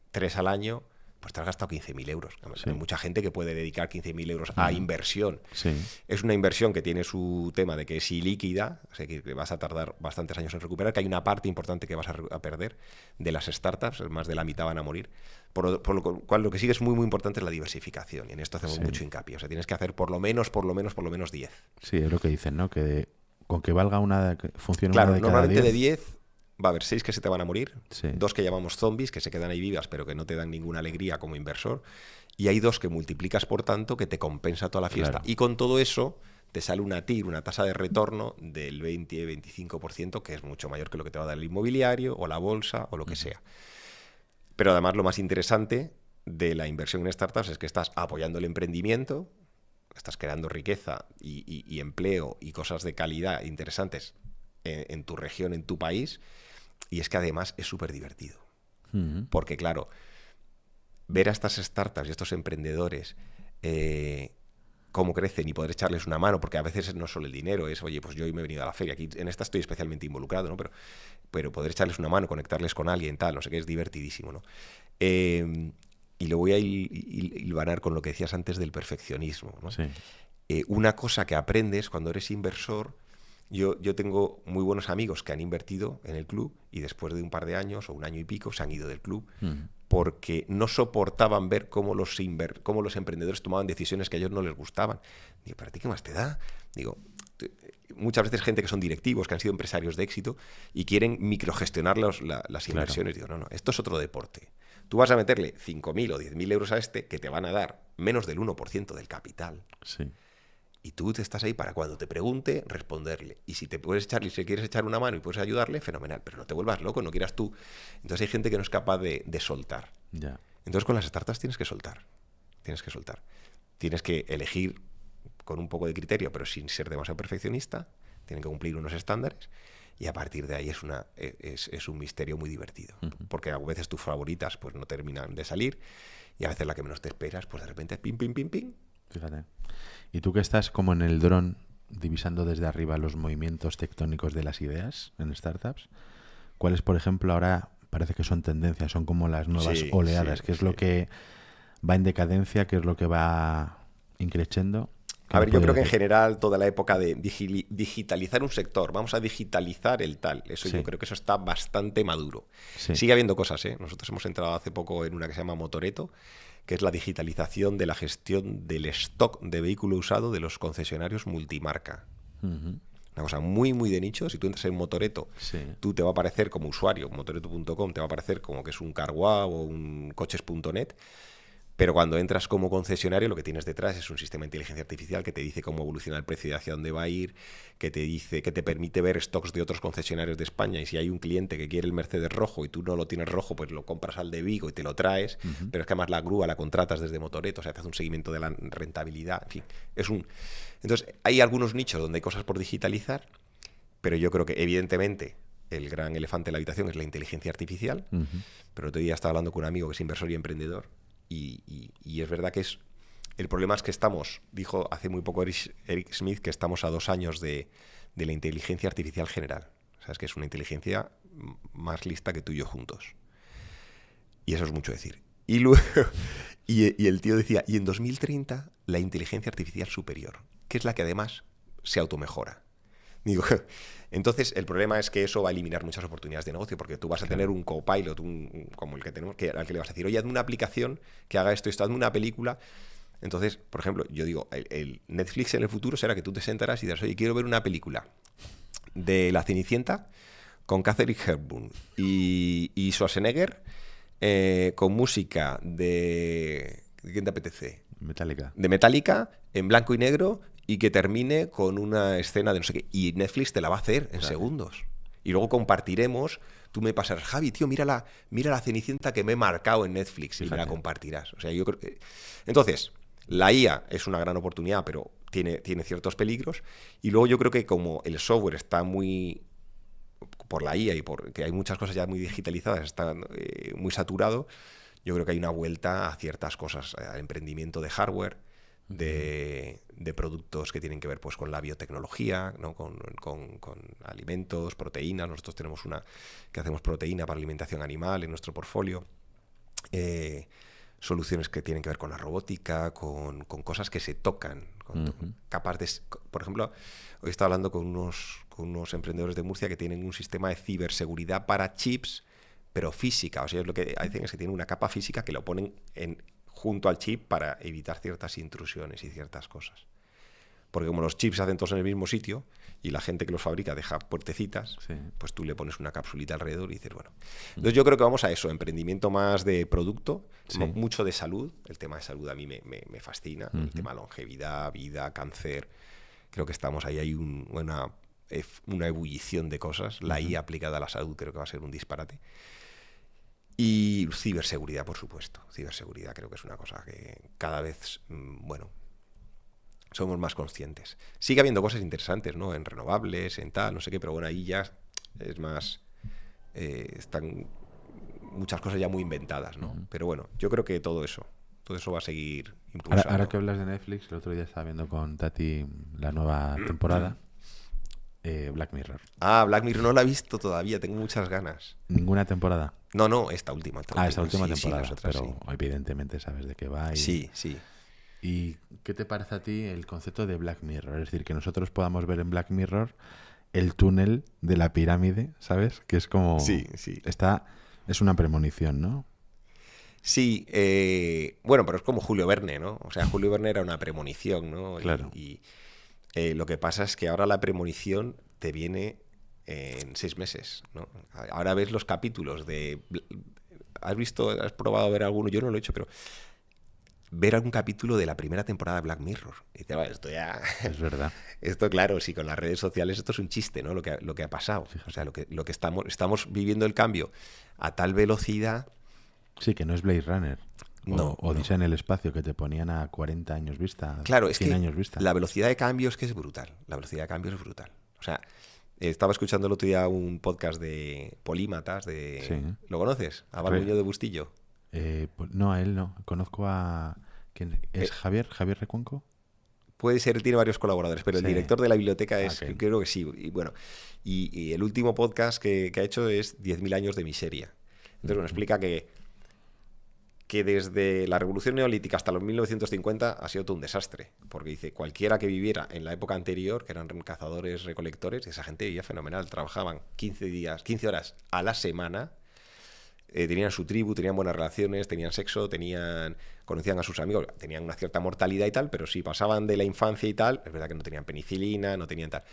3 al año, pues te has gastado 15.000 euros. Sí. Hay mucha gente que puede dedicar 15.000 euros a inversión. Sí. Es una inversión que tiene su tema de que es ilíquida, o sea, que vas a tardar bastantes años en recuperar, que hay una parte importante que vas a perder de las startups, más de la mitad van a morir. Por lo cual lo que sí es muy, muy importante es la diversificación, y en esto hacemos mucho hincapié. O sea, tienes que hacer por lo menos 10. Sí, es lo que dicen, ¿no? Que con que valga una, funcione claro, una de cada normalmente 10... de 10... va a haber 6 que se te van a morir, Sí. 2 que llamamos zombies, que se quedan ahí vivas, pero que no te dan ninguna alegría como inversor, y hay 2 que multiplicas por tanto, que te compensa toda la fiesta. Claro. Y con todo eso te sale una TIR, una tasa de retorno del 20-25%, que es mucho mayor que lo que te va a dar el inmobiliario, o la bolsa, o lo que sea. Pero además lo más interesante de la inversión en startups es que estás apoyando el emprendimiento, estás creando riqueza y empleo y cosas de calidad interesantes en tu región, en tu país, y es que además es súper divertido. Porque claro, ver a estas startups y estos emprendedores cómo crecen y poder echarles una mano, porque a veces no solo el dinero, es, oye, pues yo hoy me he venido a la feria, aquí en esta estoy especialmente involucrado, ¿no? Pero poder echarles una mano, conectarles con alguien, tal, no sé qué, es divertidísimo, ¿no? Y lo voy a hilvanar con lo que decías antes del perfeccionismo, ¿no? Sí. Una cosa que aprendes cuando eres inversor, yo tengo muy buenos amigos que han invertido en el club y después de un par de años o un año y pico se han ido del club porque no soportaban ver cómo los emprendedores tomaban decisiones que a ellos no les gustaban. Digo, ¿para ti qué más te da? Digo, muchas veces gente que son directivos, que han sido empresarios de éxito y quieren microgestionar las inversiones. Claro. Digo, no, esto es otro deporte. Tú vas a meterle 5.000 o 10.000 euros a este que te van a dar menos del 1% del capital. Sí. Y tú te estás ahí para cuando te pregunte, responderle. Y si te puedes echar, y si quieres echar una mano y puedes ayudarle, fenomenal. Pero no te vuelvas loco, no quieras tú. Entonces hay gente que no es capaz de soltar. Ya. Entonces con las startups tienes que soltar. Tienes que elegir con un poco de criterio, pero sin ser demasiado perfeccionista. Tienen que cumplir unos estándares. Y a partir de ahí es un misterio muy divertido. Porque a veces tus favoritas pues no terminan de salir. Y a veces la que menos te esperas, pues de repente pim, pim, pim, pim. Fíjate. Y tú que estás como en el dron divisando desde arriba los movimientos tectónicos de las ideas en startups, ¿cuáles, por ejemplo, ahora parece que son tendencias, son como las nuevas oleadas? ¿Qué es lo que va en decadencia? ¿Qué es lo que va increciendo? A ver, yo creo que en general toda la época de digitalizar un sector, vamos a digitalizar el tal, eso yo creo que eso está bastante maduro. Sigue habiendo cosas, ¿eh? Nosotros hemos entrado hace poco en una que se llama Motoreto, que es la digitalización de la gestión del stock de vehículo usado de los concesionarios multimarca. Una cosa muy, muy de nicho. Si tú entras en Motoreto, tú te va a aparecer como usuario, motoreto.com, te va a aparecer como que es un CarWow o un coches.net. Pero cuando entras como concesionario, lo que tienes detrás es un sistema de inteligencia artificial que te dice cómo evoluciona el precio y hacia dónde va a ir, que te permite ver stocks de otros concesionarios de España, y si hay un cliente que quiere el Mercedes rojo y tú no lo tienes rojo, pues lo compras al de Vigo y te lo traes, pero es que además la grúa la contratas desde Motoreto, o sea, te hace un seguimiento de la rentabilidad, en fin, Entonces, hay algunos nichos donde hay cosas por digitalizar, pero yo creo que evidentemente el gran elefante en la habitación es la inteligencia artificial, pero otro día estaba hablando con un amigo que es inversor y emprendedor, y es verdad que el problema es que dijo hace muy poco Eric Smith, que estamos a 2 años de la inteligencia artificial general. O sea, es que es una inteligencia más lista que tú y yo juntos. Y eso es mucho decir. Y luego, y el tío decía, y en 2030 la inteligencia artificial superior, que es la que además se automejora. Digo, entonces el problema es que eso va a eliminar muchas oportunidades de negocio, porque tú vas a tener un copilot, como el que tenemos, al que le vas a decir, oye, hazme una aplicación que haga esto, hazme una película. Entonces, por ejemplo, yo digo, el Netflix en el futuro será que tú te sentarás y dirás, oye, quiero ver una película de La Cenicienta con Catherine Hepburn y Schwarzenegger con música ¿de quién te apetece? Metallica. De Metallica, en blanco y negro, y que termine con una escena de no sé qué. Y Netflix te la va a hacer en segundos. Y luego compartiremos. Tú me pasarás, Javi, tío, mira la Cenicienta que me he marcado en Netflix. Fíjate. Y me la compartirás. O sea, yo creo que... Entonces, la IA es una gran oportunidad, pero tiene ciertos peligros. Y luego yo creo que como el software está muy... por la IA y porque hay muchas cosas ya muy digitalizadas, está muy saturado, yo creo que hay una vuelta a ciertas cosas, al emprendimiento de hardware, de productos que tienen que ver pues con la biotecnología, ¿no? con alimentos, proteínas. Nosotros tenemos una que hacemos proteína para alimentación animal en nuestro portfolio. Soluciones que tienen que ver con la robótica, con cosas que se tocan, por ejemplo, hoy estaba hablando con unos emprendedores de Murcia que tienen un sistema de ciberseguridad para chips, pero física. O sea, lo que hacen es que tienen una capa física que lo ponen junto al chip para evitar ciertas intrusiones y ciertas cosas. Porque como los chips se hacen todos en el mismo sitio y la gente que los fabrica deja puertecitas, pues tú le pones una capsulita alrededor y dices, bueno. Entonces yo creo que vamos a eso, emprendimiento más de producto, mucho de salud. El tema de salud a mí me fascina. El tema de longevidad, vida, cáncer. Creo que estamos ahí, hay una ebullición de cosas. La IA aplicada a la salud creo que va a ser un disparate. Y ciberseguridad, por supuesto. Ciberseguridad creo que es una cosa que cada vez, somos más conscientes. Sigue habiendo cosas interesantes, ¿no? En renovables, en tal, no sé qué, pero bueno, ahí ya es más... están muchas cosas ya muy inventadas, ¿no? Pero bueno, yo creo que todo eso va a seguir impulsando. Ahora que hablas de Netflix, el otro día estaba viendo con Tati la nueva temporada, Black Mirror. Ah, Black Mirror no la he visto todavía, tengo muchas ganas. ¿Ninguna temporada? No, esta última. Esta última temporada, sí, otras, pero evidentemente sabes de qué va. Sí. ¿Y qué te parece a ti el concepto de Black Mirror? Es decir, que nosotros podamos ver en Black Mirror el túnel de la pirámide, ¿sabes? Que es como... Sí. Es una premonición, ¿no? Sí, pero es como Julio Verne, ¿no? O sea, Julio Verne era una premonición, ¿no? Claro. Y lo que pasa es que ahora la premonición te viene en 6 meses, ¿no? Ahora ves los capítulos de... ¿Has probado a ver alguno? Yo no lo he hecho, pero... ver algún capítulo de la primera temporada de Black Mirror. Y dice, bueno, esto ya... Es verdad. Esto, claro, sí, con las redes sociales esto es un chiste, ¿no? Lo que ha pasado. Fíjate. O sea, lo que estamos viviendo el cambio a tal velocidad... Sí, que no es Blade Runner. No. Odisea en el espacio, que te ponían a 40 años vista, claro, 100 es que años vista. La velocidad de cambio es que es brutal. La velocidad de cambio es brutal. O sea, estaba escuchando el otro día un podcast de Polímatas, ¿lo conoces? A Balbuño de Bustillo. No, a él no. Conozco a... ¿Quién es? ¿Javier Recuenco? Puede ser, tiene varios colaboradores, pero el director de la biblioteca creo que sí. Y bueno, y el último podcast que ha hecho es 10.000 años de miseria. Entonces, explica que que desde la revolución neolítica hasta los 1950 ha sido todo un desastre, porque dice, cualquiera que viviera en la época anterior, que eran cazadores, recolectores, esa gente vivía fenomenal, trabajaban 15 horas a la semana, tenían su tribu, tenían buenas relaciones, tenían sexo, conocían a sus amigos, tenían una cierta mortalidad y tal, pero si pasaban de la infancia y tal, es verdad que no tenían penicilina, no tenían tal.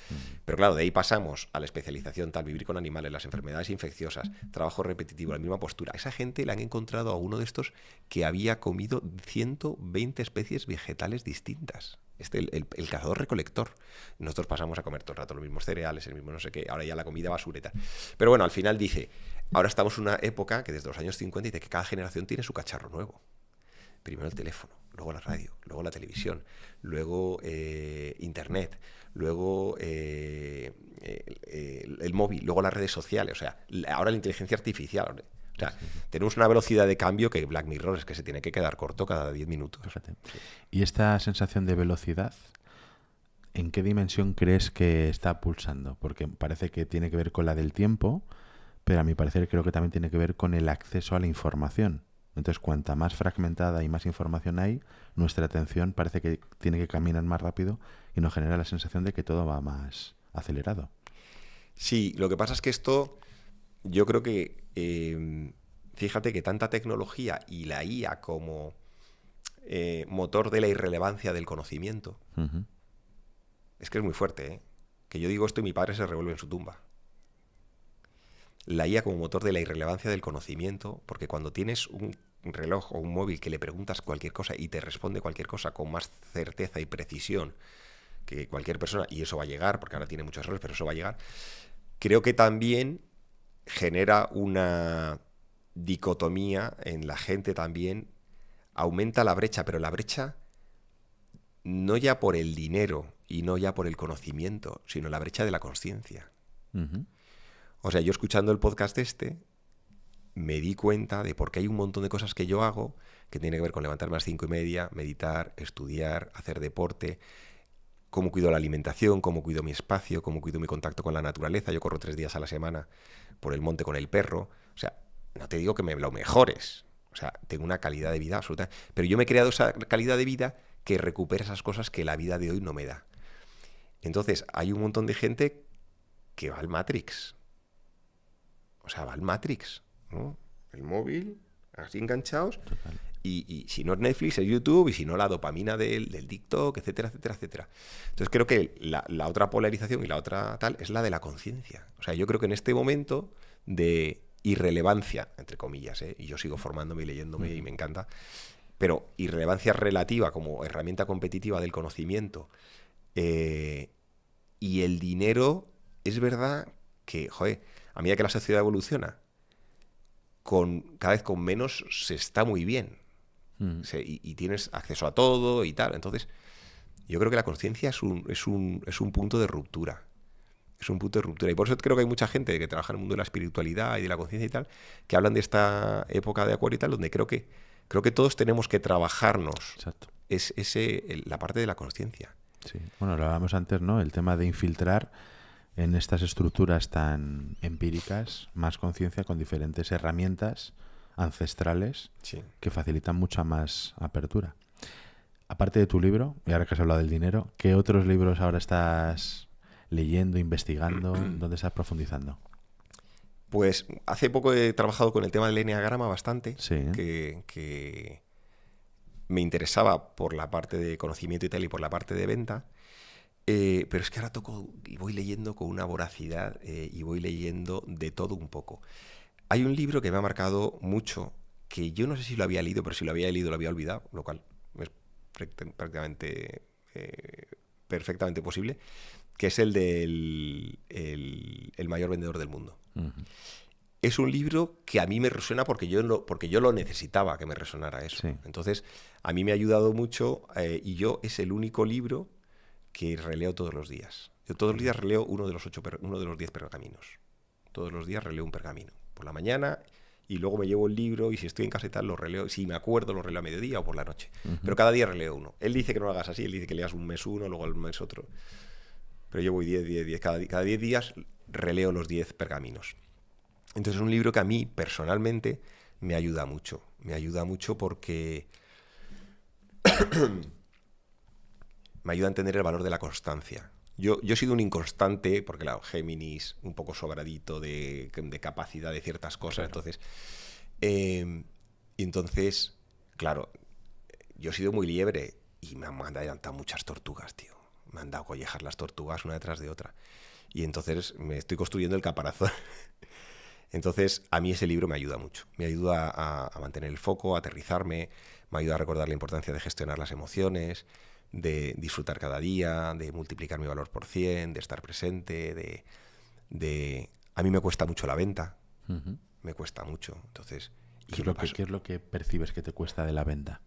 Pero claro, de ahí pasamos a la especialización tal, vivir con animales, las enfermedades infecciosas, trabajo repetitivo, la misma postura. A esa gente le han encontrado a uno de estos que había comido 120 especies vegetales distintas. El cazador-recolector. Nosotros pasamos a comer todo el rato los mismos cereales, el mismo no sé qué, ahora ya la comida basura y tal. Pero bueno, al final dice, ahora estamos en una época que desde los años 50 dice que cada generación tiene su cacharro nuevo. Primero el teléfono, luego la radio, luego la televisión, luego internet, luego el móvil, luego las redes sociales, o sea, ahora la inteligencia artificial. O sea, tenemos una velocidad de cambio que Black Mirror es que se tiene que quedar corto cada 10 minutos. Fíjate. ¿Y esta sensación de velocidad, en qué dimensión crees que está pulsando? Porque parece que tiene que ver con la del tiempo, pero a mi parecer creo que también tiene que ver con el acceso a la información. Entonces, cuanta más fragmentada y más información hay, nuestra atención parece que tiene que caminar más rápido y nos genera la sensación de que todo va más acelerado. Sí, lo que pasa es que esto, yo creo que, fíjate que tanta tecnología y la IA como motor de la irrelevancia del conocimiento, es que es muy fuerte, ¿eh? Que yo digo esto y mi padre se revuelve en su tumba. La IA como motor de la irrelevancia del conocimiento, porque cuando tienes un reloj o un móvil que le preguntas cualquier cosa y te responde cualquier cosa con más certeza y precisión que cualquier persona, y eso va a llegar, porque ahora tiene muchos errores, pero eso va a llegar, creo que también genera una dicotomía en la gente también, aumenta la brecha, pero la brecha no ya por el dinero y no ya por el conocimiento, sino la brecha de la consciencia. O sea, yo escuchando el podcast me di cuenta de por qué hay un montón de cosas que yo hago que tiene que ver con levantarme a las 5:30, meditar, estudiar, hacer deporte, cómo cuido la alimentación, cómo cuido mi espacio, cómo cuido mi contacto con la naturaleza. Yo corro 3 días a la semana por el monte con el perro. O sea, no te digo que me lo mejores. O sea, tengo una calidad de vida absoluta. Pero yo me he creado esa calidad de vida que recupera esas cosas que la vida de hoy no me da. Entonces, hay un montón de gente que va al Matrix. O sea, va al Matrix, ¿no? El móvil, así enganchados. Total. Y si no es Netflix, es YouTube, y si no la dopamina del TikTok, etcétera, etcétera, etcétera. Entonces creo que la otra polarización y la otra tal es la de la conciencia. O sea, yo creo que en este momento de irrelevancia, entre comillas, y yo sigo formándome y leyéndome y me encanta, pero irrelevancia relativa como herramienta competitiva del conocimiento, y el dinero, es verdad que, joder, a medida que la sociedad evoluciona, cada vez con menos se está muy bien. Y tienes acceso a todo y tal. Entonces, yo creo que la conciencia es un punto de ruptura. Es un punto de ruptura. Y por eso creo que hay mucha gente que trabaja en el mundo de la espiritualidad y de la conciencia y tal, que hablan de esta época de Acuario y tal, donde creo que todos tenemos que trabajarnos. Exacto. La parte de la conciencia. Sí. Bueno, lo hablábamos antes, ¿no? El tema de infiltrar en estas estructuras tan empíricas más conciencia con diferentes herramientas ancestrales, Sí. que facilitan mucha más apertura. Aparte de tu libro, y ahora que has hablado del dinero, ¿qué otros libros ahora estás leyendo, investigando? ¿Dónde estás profundizando? Pues hace poco he trabajado con el tema del eneagrama bastante, Sí. que me interesaba por la parte de conocimiento y tal y por la parte de venta. Pero es que ahora toco y voy leyendo con una voracidad, y voy leyendo de todo un poco. Hay un libro que me ha marcado mucho, que yo no sé si lo había leído, pero si lo había leído lo había olvidado, lo cual es prácticamente perfectamente posible, que es el del el mayor vendedor del mundo. Es un libro que a mí me resuena porque yo lo necesitaba que me resonara eso. Sí. Entonces, a mí me ha ayudado mucho, y yo es el único libro que releo todos los días. Yo todos los días releo uno de los 10 pergaminos. Todos los días releo un pergamino. Por la mañana, y luego me llevo el libro, y si estoy en casa y tal, lo releo. Si me acuerdo, lo releo a mediodía o por la noche. Pero cada día releo uno. Él dice que no lo hagas así, él dice que leas un mes uno, luego al mes otro. Pero yo voy 10. Cada 10 días releo los 10 pergaminos. Entonces es un libro que a mí, personalmente, me ayuda mucho. Me ayuda mucho porque me ayuda a entender el valor de la constancia. Yo he sido un inconstante, porque claro, Géminis, un poco sobradito de capacidad de ciertas cosas. Claro. Entonces, claro, yo he sido muy liebre y me han adelantado muchas tortugas, tío. Me han dado collejar las tortugas una detrás de otra. Y entonces me estoy construyendo el caparazón. Entonces, a mí ese libro me ayuda mucho. Me ayuda a mantener el foco, a aterrizarme, me ayuda a recordar la importancia de gestionar las emociones, de disfrutar cada día, de multiplicar mi valor por 100, de estar presente, A mí me cuesta mucho la venta, me cuesta mucho. Entonces, ¿Qué es lo que percibes que te cuesta de la venta?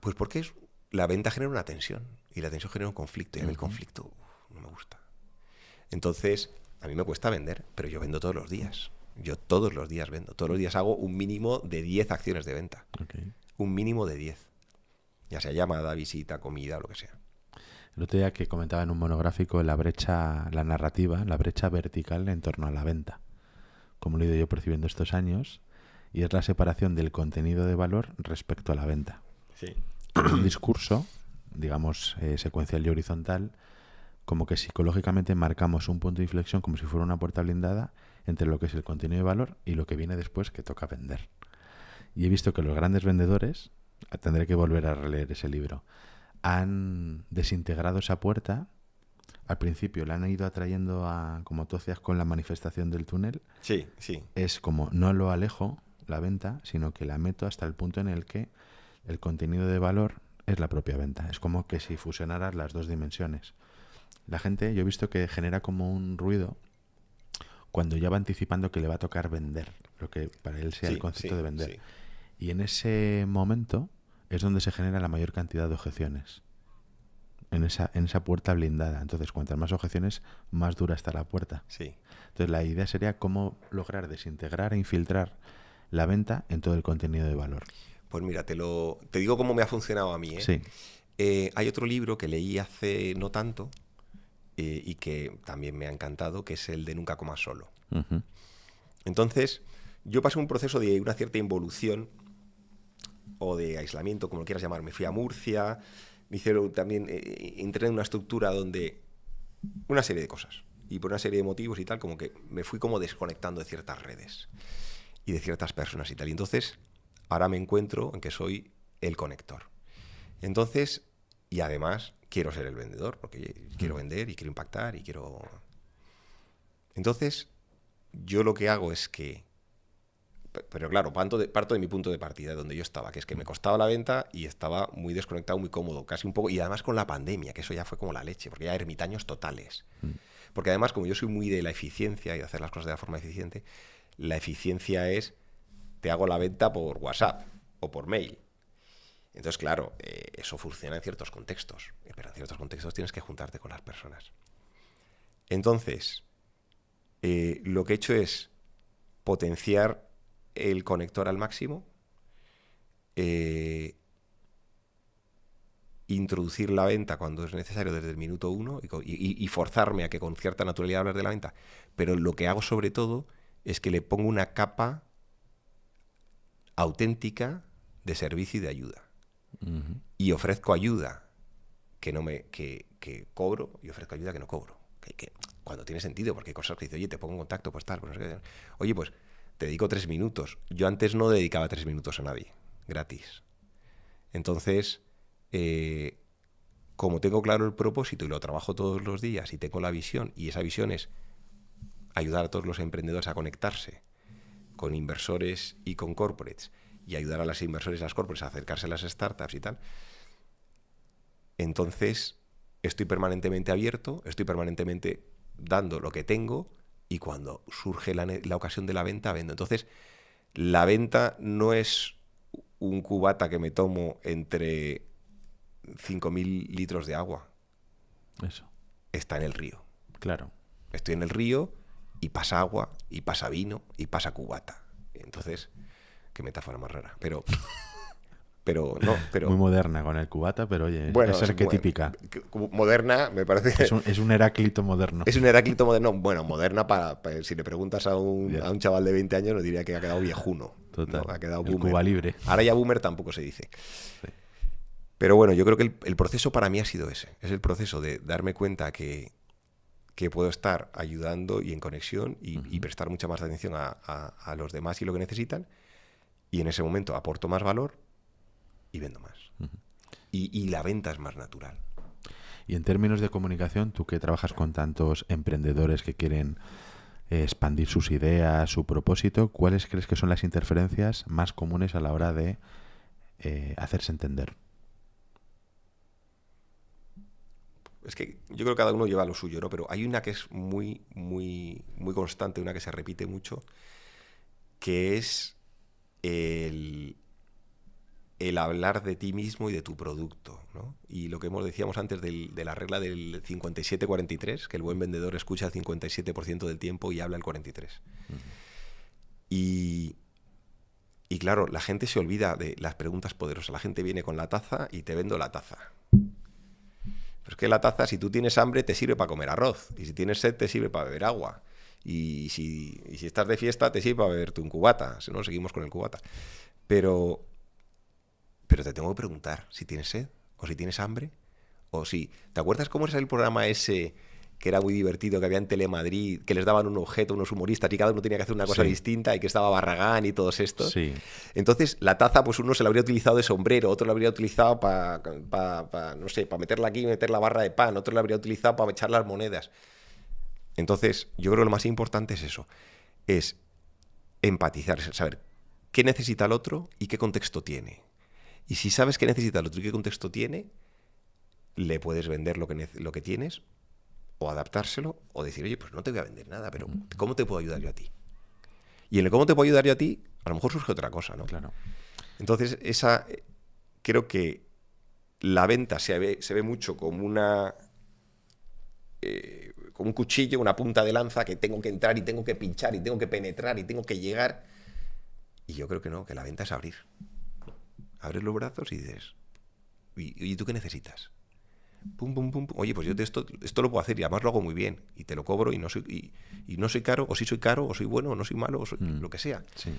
Pues porque la venta genera una tensión, y la tensión genera un conflicto, y a mí el conflicto no me gusta. Entonces, a mí me cuesta vender, pero yo vendo todos los días. Yo todos los días vendo. Todos los días hago un mínimo de 10 acciones de venta. Okay. Un mínimo de 10. Ya sea llamada, visita, comida, lo que sea. El otro día que comentaba en un monográfico la narrativa, la brecha vertical en torno a la venta. Como lo he ido yo percibiendo estos años, y es la separación del contenido de valor respecto a la venta. Sí. En un discurso, digamos, secuencial y horizontal, como que psicológicamente marcamos un punto de inflexión como si fuera una puerta blindada entre lo que es el contenido de valor y lo que viene después, que toca vender. Y he visto que los grandes vendedores, tendré que volver a releer ese libro, han desintegrado esa puerta. Al principio la han ido atrayendo a, como tú hacías con la manifestación del túnel. Sí, sí. Es como no lo alejo la venta, sino que la meto hasta el punto en el que el contenido de valor es la propia venta. Es como que si fusionaras las dos dimensiones. La gente, yo he visto que genera como un ruido cuando ya va anticipando que le va a tocar vender, lo que para él sea el concepto de vender. Sí. Y en ese momento es donde se genera la mayor cantidad de objeciones. En esa puerta blindada. Entonces, cuantas más objeciones, más dura está la puerta. Sí. Entonces, la idea sería cómo lograr desintegrar e infiltrar la venta en todo el contenido de valor. Pues mira, te digo cómo me ha funcionado a mí. Sí. Hay otro libro que leí hace no tanto y que también me ha encantado, que es el de Nunca comas solo. Uh-huh. Entonces, yo pasé un proceso de una cierta involución o de aislamiento, como lo quieras llamar. Me fui a Murcia, me hicieron también, entré en una estructura donde una serie de cosas, y por una serie de motivos y tal, como que me fui como desconectando de ciertas redes y de ciertas personas y tal. Y entonces, ahora me encuentro en que soy el conector. Entonces, y además quiero ser el vendedor, porque quiero vender y quiero impactar y quiero... Entonces, yo lo que hago es que... Pero claro, parto de mi punto de partida, donde yo estaba, que es que me costaba la venta y estaba muy desconectado, muy cómodo, casi un poco... Y además con la pandemia, que eso ya fue como la leche, porque ya ermitaños totales. Porque además, como yo soy muy de la eficiencia y de hacer las cosas de la forma eficiente, la eficiencia es, te hago la venta por WhatsApp o por mail. Entonces, claro, eso funciona en ciertos contextos, pero en ciertos contextos tienes que juntarte con las personas. Entonces, lo que he hecho es potenciar el conector al máximo, introducir la venta cuando es necesario desde el minuto 1 y forzarme a que con cierta naturalidad hables de la venta. Pero lo que hago sobre todo es que le pongo una capa auténtica de servicio y de ayuda. Uh-huh. Y ofrezco ayuda que cobro y ofrezco ayuda que no cobro. Que cuando tiene sentido, porque hay cosas que dice, oye, te pongo en contacto, pues tal, pues no sé qué. Oye, pues te dedico 3 minutos. Yo antes no dedicaba 3 minutos a nadie, gratis. Entonces, como tengo claro el propósito y lo trabajo todos los días y tengo la visión, y esa visión es ayudar a todos los emprendedores a conectarse con inversores y con corporates, y ayudar a los inversores y a las corporates a acercarse a las startups y tal, entonces estoy permanentemente abierto, estoy permanentemente dando lo que tengo, y cuando surge la ocasión de la venta, vendo. Entonces, la venta no es un cubata que me tomo entre 5.000 litros de agua. Eso. Está en el río. Claro. Estoy en el río y pasa agua, y pasa vino, y pasa cubata. Entonces, qué metáfora más rara. Pero muy moderna con el cubata, pero oye, bueno, es arquetípica. Moderna, me parece que... Es un Heráclito moderno. Es un Heráclito moderno. Bueno, moderna para si le preguntas a un chaval de 20 años, nos diría que ha quedado viejuno. Total. ¿no? Ha quedado El boomer. Cuba Libre. Ahora ya boomer tampoco se dice. Sí. Pero bueno, yo creo que el proceso para mí ha sido ese. Es el proceso de darme cuenta que puedo estar ayudando y en conexión y prestar mucha más atención a los demás y lo que necesitan. Y en ese momento aporto más valor y vendo más. Y la venta es más natural. Y en términos de comunicación, tú que trabajas con tantos emprendedores que quieren expandir sus ideas, su propósito, ¿cuáles crees que son las interferencias más comunes a la hora de hacerse entender? Es que yo creo que cada uno lleva lo suyo, ¿no? Pero hay una que es muy, muy, muy constante, una que se repite mucho, que es el hablar de ti mismo y de tu producto, ¿no? Y lo que decíamos antes de la regla del 57-43, que el buen vendedor escucha el 57% del tiempo y habla el 43%. Y claro, la gente se olvida de las preguntas poderosas. La gente viene con la taza y te vendo la taza. Pero es que la taza, si tú tienes hambre, te sirve para comer arroz. Y si tienes sed, te sirve para beber agua. Y si estás de fiesta, te sirve para beberte un cubata. Si no, seguimos con el cubata. Pero te tengo que preguntar si tienes sed o si tienes hambre. O si... ¿Te acuerdas cómo era el programa ese que era muy divertido, que había en Telemadrid, que les daban un objeto, unos humoristas, y cada uno tenía que hacer una cosa distinta, y que estaba Barragán y todos estos? Sí. Entonces, la taza, pues uno se la habría utilizado de sombrero, otro la habría utilizado para no sé, para meterla aquí y meter la barra de pan, otro la habría utilizado para echar las monedas. Entonces, yo creo que lo más importante es eso, es empatizar, es saber qué necesita el otro y qué contexto tiene. Y si sabes qué necesita el otro y qué contexto tiene, le puedes vender lo que tienes, o adaptárselo, o decir, oye, pues no te voy a vender nada, pero ¿cómo te puedo ayudar yo a ti? Y en el cómo te puedo ayudar yo a ti, a lo mejor surge otra cosa, ¿no? Claro. Entonces, creo que la venta se ve mucho como como un cuchillo, una punta de lanza que tengo que entrar y tengo que pinchar y tengo que penetrar y tengo que llegar. Y yo creo que no, que la venta es abrir. Abres los brazos y dices, ¿y tú qué necesitas? Pum, pum, pum, pum. Oye, pues yo esto lo puedo hacer y además lo hago muy bien y te lo cobro y no soy caro, o sí soy caro, o soy bueno, o no soy malo, o soy lo que sea. Sí.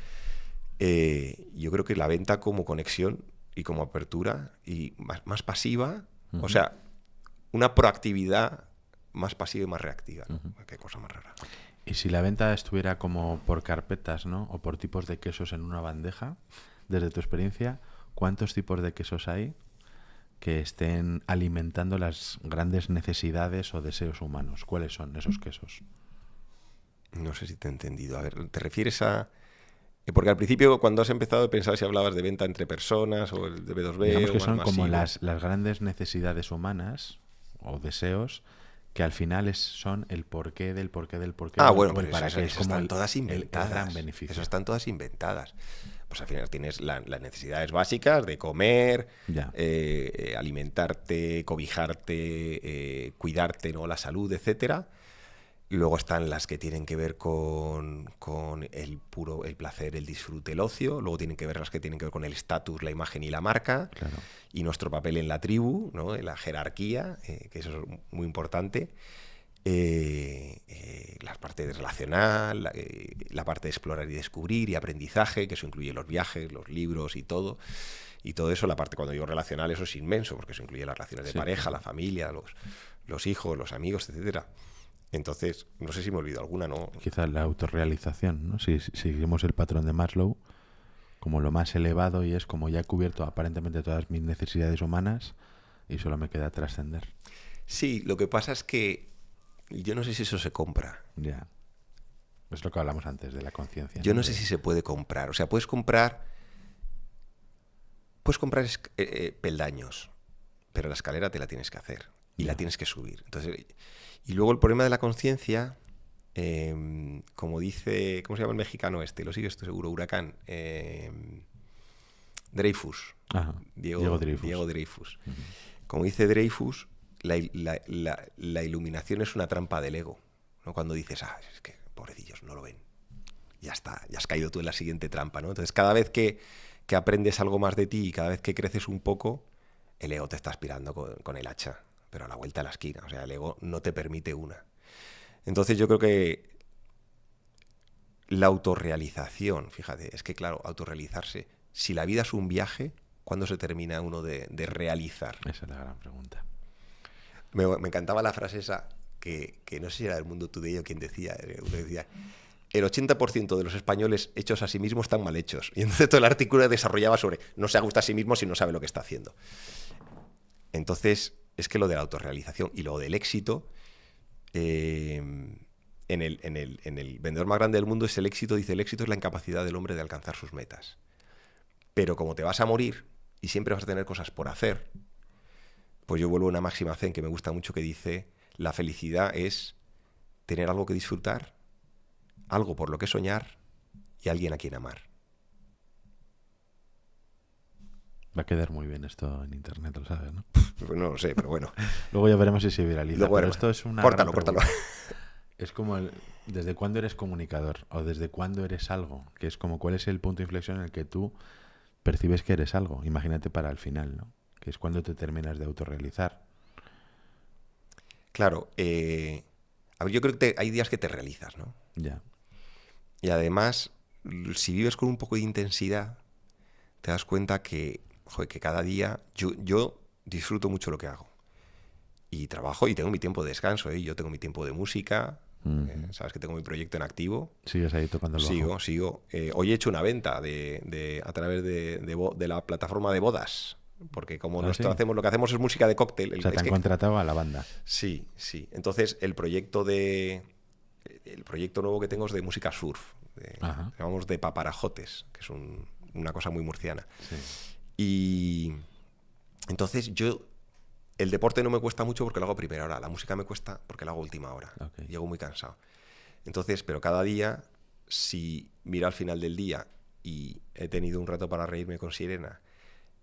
Yo creo que la venta como conexión y como apertura y más pasiva, o sea, una proactividad más pasiva y más reactiva, ¿no? Qué cosa más rara. Y si la venta estuviera como por carpetas, ¿no? O por tipos de quesos en una bandeja, desde tu experiencia, ¿cuántos tipos de quesos hay que estén alimentando las grandes necesidades o deseos humanos? ¿Cuáles son esos quesos? No sé si te he entendido. A ver, ¿te refieres a...? Porque al principio, cuando has empezado, pensaba si hablabas de venta entre personas o el de B2B. Digamos que o más son como masivo. las grandes necesidades humanas o deseos que al final son el porqué del porqué del porqué Ah, del, bueno, o pero el para eso qué. Es como están todas inventadas. el gran beneficio. Eso están todas inventadas. Pues al final tienes las necesidades básicas de comer, alimentarte, cobijarte, cuidarte, ¿no? La salud, etcétera. Luego están las que tienen que ver con el placer, el disfrute, el ocio. Luego tienen que ver las que tienen que ver con el estatus, la imagen y la marca. Claro. Y nuestro papel en la tribu, ¿no? En la jerarquía, que eso es muy importante. La parte de relacional, la parte de explorar y descubrir y aprendizaje, que eso incluye los viajes, los libros y todo. Y todo eso, la parte, cuando digo relacional, eso es inmenso, porque eso incluye las relaciones de pareja, la familia, los hijos, los amigos, etcétera. Entonces, no sé si me olvido alguna, ¿no? Quizás la autorrealización, ¿no? Si seguimos el patrón de Maslow, como lo más elevado, y es como ya he cubierto aparentemente todas mis necesidades humanas y solo me queda trascender. Sí, lo que pasa es que yo no sé si eso se compra. Ya. Es lo que hablamos antes de la conciencia. Yo no sé si se puede comprar. O sea, puedes comprar peldaños, pero la escalera te la tienes que hacer y la tienes que subir. Entonces, y luego el problema de la conciencia, como dice, ¿cómo se llama el mexicano este? Lo sigue esto seguro, Huracán. Dreyfus. Ajá. Diego Dreyfus. Como dice Dreyfus, la iluminación es una trampa del ego, ¿no? Cuando dices, es que pobrecillos no lo ven, ya está, ya has caído tú en la siguiente trampa, ¿no? Entonces, cada vez que aprendes algo más de ti y cada vez que creces un poco, el ego te está aspirando con el hacha, pero a la vuelta de la esquina. O sea, el ego no te permite una. Entonces, yo creo que La autorrealización, fíjate, es que claro, autorrealizarse. Si la vida es un viaje, ¿cuándo se termina uno de realizar? Esa es la gran pregunta. Me encantaba la frase esa, que no sé si era del Mundo Today o quien decía, uno decía, el 80% de los españoles hechos a sí mismos están mal hechos. Y entonces todo el artículo desarrollaba sobre no se gusta a sí mismo si no sabe lo que está haciendo. Entonces, es que lo de la autorrealización y lo del éxito... En el vendedor más grande del mundo es el éxito, dice, el éxito es la incapacidad del hombre de alcanzar sus metas. Pero como te vas a morir y siempre vas a tener cosas por hacer, pues yo vuelvo a una máxima zen que me gusta mucho que dice, la felicidad es tener algo que disfrutar, algo por lo que soñar y alguien a quien amar. Va a quedar muy bien esto en internet, lo sabes, ¿no? Pues no lo sé, pero bueno. Luego ya veremos si se viraliza. Luego, pero esto es una córtalo. Es como ¿desde cuándo eres comunicador? O ¿desde cuándo eres algo? Que es como, ¿cuál es el punto de inflexión en el que tú percibes que eres algo? Imagínate para el final, ¿no? Que es cuando te terminas de autorrealizar. Claro. A ver, yo creo que hay días que te realizas, ¿no? Ya. Y además, si vives con un poco de intensidad, te das cuenta que, joder, que cada día yo disfruto mucho lo que hago. Y trabajo y tengo mi tiempo de descanso, ¿eh? Yo tengo mi tiempo de música. Sabes que tengo mi proyecto en activo. ¿Sigues ahí tocando el bajo? Sigo. Hoy he hecho una venta a través de la plataforma de bodas. Porque como ¿Sí? lo que hacemos es música de cóctel. O sea, te han contratado a la banda. Sí. Entonces, el proyecto nuevo que tengo es de música surf. Llamamos de paparajotes, que es una cosa muy murciana. Sí. Y entonces el deporte no me cuesta mucho porque lo hago a primera hora. La música me cuesta porque lo hago a última hora. Okay. Llego muy cansado. Entonces, pero cada día, si miro al final del día y he tenido un rato para reírme con Sirena,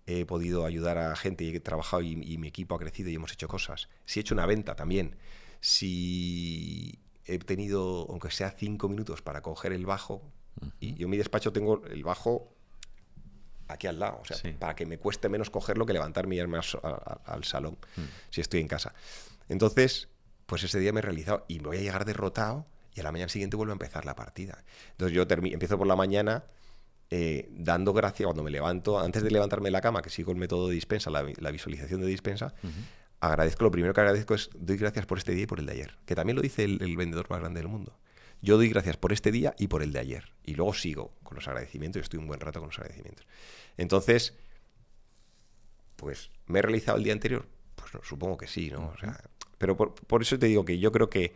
he podido ayudar a gente y he trabajado y mi equipo ha crecido y hemos hecho cosas. Si he hecho una venta también, si he tenido, aunque sea 5 minutos para coger el bajo, y yo en mi despacho tengo el bajo aquí al lado, o sea, para que me cueste menos cogerlo que levantarme y irme al salón si estoy en casa. Entonces, pues ese día me he realizado y me voy a llegar derrotado y a la mañana siguiente vuelvo a empezar la partida. Entonces yo empiezo por la mañana dando gracias cuando me levanto, antes de levantarme de la cama, que sigo el método de dispensa, la visualización de dispensa, lo primero que agradezco es, doy gracias por este día y por el de ayer, que también lo dice el vendedor más grande del mundo. Yo doy gracias por este día y por el de ayer. Y luego sigo con los agradecimientos y estoy un buen rato con los agradecimientos. Entonces, pues, ¿me he realizado el día anterior? Pues no, supongo que sí, ¿no? O sea, pero por eso te digo que yo creo que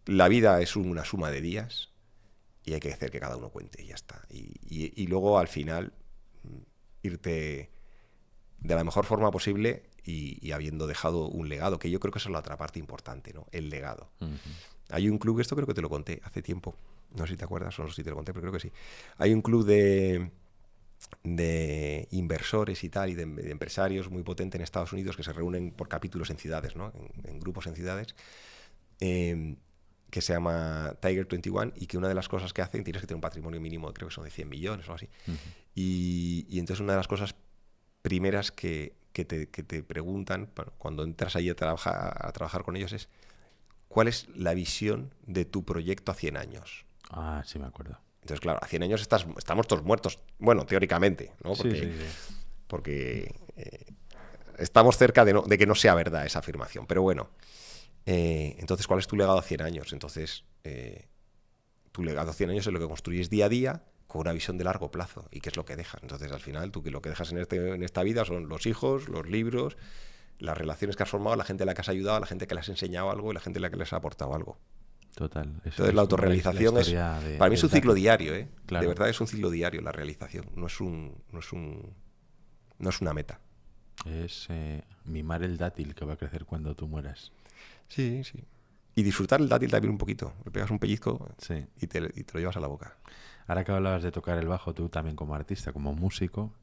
la vida es una suma de días y hay que hacer que cada uno cuente y ya está. Y luego, al final, irte de la mejor forma posible y habiendo dejado un legado, que yo creo que esa es la otra parte importante, ¿no? El legado. Hay un club, esto creo que te lo conté hace tiempo, no sé si te acuerdas o no sé si te lo conté, pero creo que sí. Hay un club de inversores y tal, y de empresarios muy potente en Estados Unidos que se reúnen por capítulos en ciudades, ¿no? En grupos en ciudades, que se llama Tiger 21 y que una de las cosas que hacen, tienes que tener un patrimonio mínimo, creo que son de 100 millones o algo así. Y entonces una de las cosas primeras que te preguntan cuando entras ahí a trabajar con ellos es ¿cuál es la visión de tu proyecto a 100 años? Ah, sí me acuerdo. Entonces, claro, a 100 años estamos todos muertos. Bueno, teóricamente, ¿no? Porque estamos cerca de que no sea verdad esa afirmación. Pero bueno, entonces, ¿cuál es tu legado a 100 años? Entonces, tu legado a 100 años es lo que construyes día a día con una visión de largo plazo. ¿Y qué es lo que dejas? Entonces, al final, tú que lo que dejas en esta vida son los hijos, los libros, las relaciones que has formado, la gente a la que has ayudado, la gente que le has enseñado algo y la gente a la que les has aportado algo. Total. Entonces la autorrealización para mí es un ciclo diario, ¿eh? Claro. De verdad es un ciclo diario la realización, no es una meta. Es mimar el dátil que va a crecer cuando tú mueras. Sí. Y disfrutar el dátil también un poquito. Le pegas un pellizco y te lo llevas a la boca. Ahora que hablabas de tocar el bajo, tú también como artista, como músico,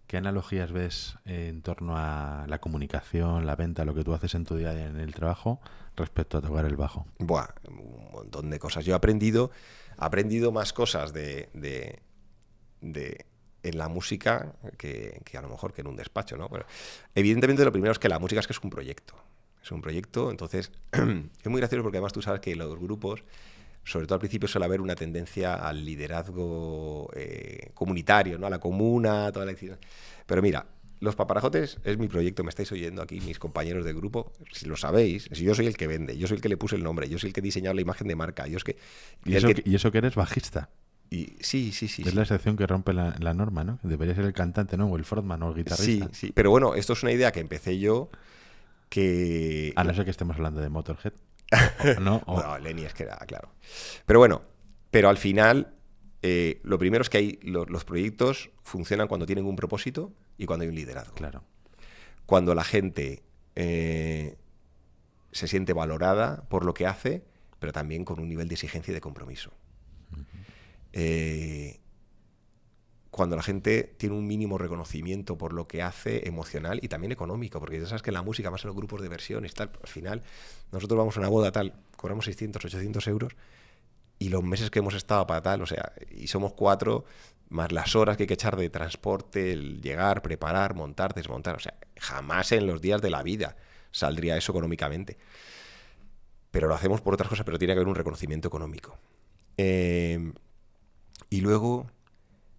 ¿qué analogías ves en torno a la comunicación, la venta, lo que tú haces en tu día a día en el trabajo respecto a tocar el bajo? Buah, un montón de cosas. Yo he aprendido más cosas en la música que a lo mejor que en un despacho, ¿no? Pero evidentemente lo primero es que la música es un proyecto. Es un proyecto, entonces es muy gracioso porque además tú sabes que los grupos sobre todo al principio suele haber una tendencia al liderazgo comunitario, ¿no? A la comuna, toda la... Pero mira, Los Paparajotes es mi proyecto, me estáis oyendo aquí, mis compañeros de grupo, si lo sabéis, si yo soy el que vende, yo soy el que le puse el nombre, yo soy el que he diseñado la imagen de marca, yo es que... ¿Y eso que eres bajista? Sí. Es la excepción que rompe la norma, ¿no? Debería ser el cantante, ¿no? O el frontman o el guitarrista. Sí, pero bueno, esto es una idea que empecé yo que... A no ser que estemos hablando de Motorhead. ¿No? No, Lenny es que era, claro. Pero bueno, al final... lo primero es que los proyectos funcionan cuando tienen un propósito y cuando hay un liderazgo. Claro. Cuando la gente se siente valorada por lo que hace, pero también con un nivel de exigencia y de compromiso. Cuando la gente tiene un mínimo reconocimiento por lo que hace, emocional y también económico, porque ya sabes que en la música, más en los grupos de versiones, tal, al final, nosotros vamos a una boda tal, cobramos 600, 800 euros, y los meses que hemos estado para tal, o sea, y somos 4, más las horas que hay que echar de transporte, el llegar, preparar, montar, desmontar. O sea, jamás en los días de la vida saldría eso económicamente. Pero lo hacemos por otras cosas, pero tiene que haber un reconocimiento económico. Y luego,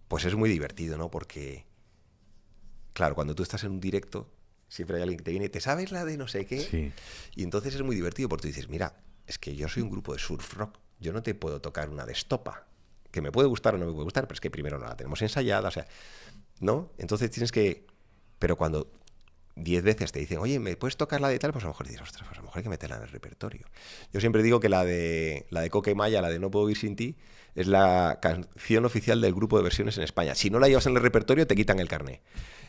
pues es muy divertido, ¿no? Porque, claro, cuando tú estás en un directo, siempre hay alguien que te viene y te sabes la de no sé qué. Sí. Y entonces es muy divertido porque tú dices, mira, es que yo soy un grupo de surf rock. Yo no te puedo tocar una de estopa, que me puede gustar o no me puede gustar, pero es que primero no la tenemos ensayada, o sea, ¿no? Entonces tienes que... Pero cuando 10 veces te dicen, oye, ¿me puedes tocar la de tal? Pues a lo mejor dices, ostras, pues a lo mejor hay que meterla en el repertorio. Yo siempre digo que la de Coque Maya, la de No puedo vivir sin ti, es la canción oficial del grupo de versiones en España. Si no la llevas en el repertorio, te quitan el carné.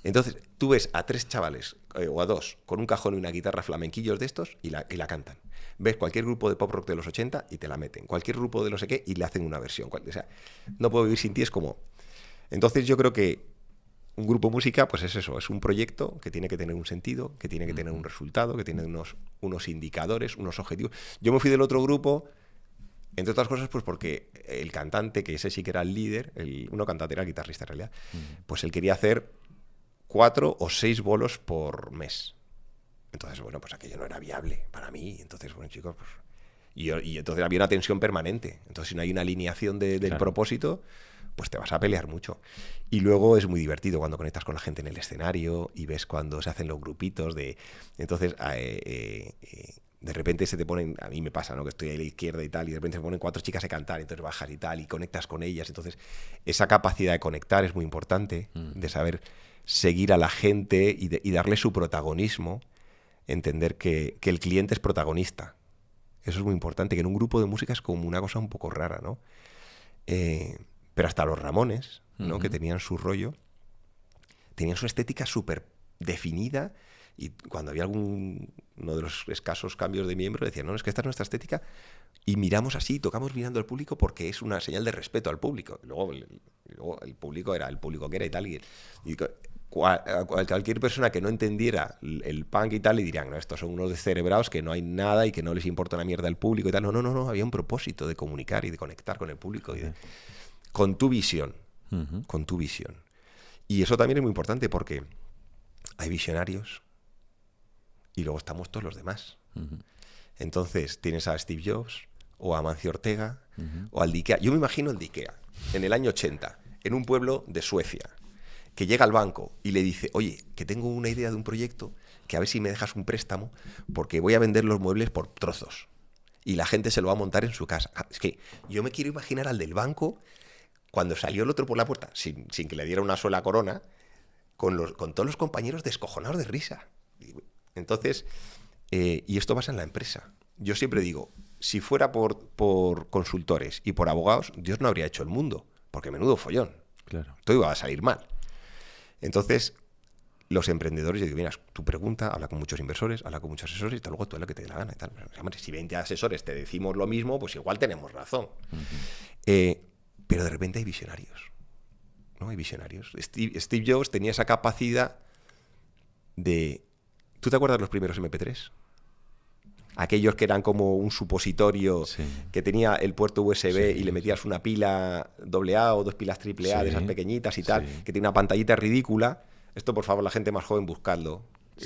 Entonces, tú ves a 3 chavales, o a 2, con un cajón y una guitarra flamenquillos de estos, y la cantan. Ves cualquier grupo de pop rock de los 80 y te la meten. Cualquier grupo de no sé qué y le hacen una versión. O sea, No puedo vivir sin ti es como... Entonces yo creo que un grupo música, pues es eso, es un proyecto que tiene que tener un sentido, que tiene que tener un resultado, que tiene unos indicadores, unos objetivos. Yo me fui del otro grupo, entre otras cosas, pues porque el cantante, que ese sí que era el líder, uno cantante era el guitarrista en realidad, pues él quería hacer 4 o 6 bolos por mes. Entonces, bueno, pues aquello no era viable para mí. Entonces, bueno, chicos, pues... Y entonces había una tensión permanente. Entonces, si no hay una alineación del propósito, pues te vas a pelear mucho. Y luego es muy divertido cuando conectas con la gente en el escenario y ves cuando se hacen los grupitos de... Entonces, de repente se te ponen... A mí me pasa, ¿no? Que estoy ahí a la izquierda y tal, y de repente se ponen 4 chicas a cantar, entonces bajas y tal, y conectas con ellas. Entonces, esa capacidad de conectar es muy importante, de saber seguir a la gente y darle su protagonismo. Entender que el cliente es protagonista. Eso es muy importante, que en un grupo de música es como una cosa un poco rara, ¿no? Pero hasta los Ramones, ¿no? Que tenían su rollo, tenían su estética súper definida, y cuando había uno de los escasos cambios de miembro, decían, no, es que esta es nuestra estética, y miramos así, tocamos mirando al público porque es una señal de respeto al público. Y luego el público era el público que era y tal, y cualquier persona que no entendiera el punk y tal le dirían, no, estos son unos descerebrados que no hay nada y que no les importa una mierda el público y tal. No, había un propósito de comunicar y de conectar con el público con tu visión, con tu visión. Y eso también es muy importante porque hay visionarios y luego estamos todos los demás. Entonces tienes a Steve Jobs o a Amancio Ortega o al de Ikea. Yo me imagino el de Ikea en el año 80 en un pueblo de Suecia, que llega al banco y le dice, oye, que tengo una idea de un proyecto, que a ver si me dejas un préstamo, porque voy a vender los muebles por trozos. Y la gente se lo va a montar en su casa. Es que yo me quiero imaginar al del banco, cuando salió el otro por la puerta, sin que le diera una sola corona, con todos los compañeros descojonados de risa. Entonces, y esto pasa en la empresa. Yo siempre digo, si fuera por consultores y por abogados, Dios no habría hecho el mundo, porque menudo follón. Claro. Todo iba a salir mal. Entonces, los emprendedores, yo digo, mira, tu pregunta, habla con muchos inversores, habla con muchos asesores, y tal, luego tú haz lo que te dé la gana y tal. Si 20 asesores te decimos lo mismo, pues igual tenemos razón. Pero de repente hay visionarios, ¿no? Hay visionarios. Steve Jobs tenía esa capacidad de... ¿Tú te acuerdas de los primeros MP3? Aquellos que eran como un supositorio, que tenía el puerto USB y le metías una pila AA o 2 pilas AAA de esas pequeñitas y tal, que tiene una pantallita ridícula. Esto, por favor, la gente más joven, buscadlo.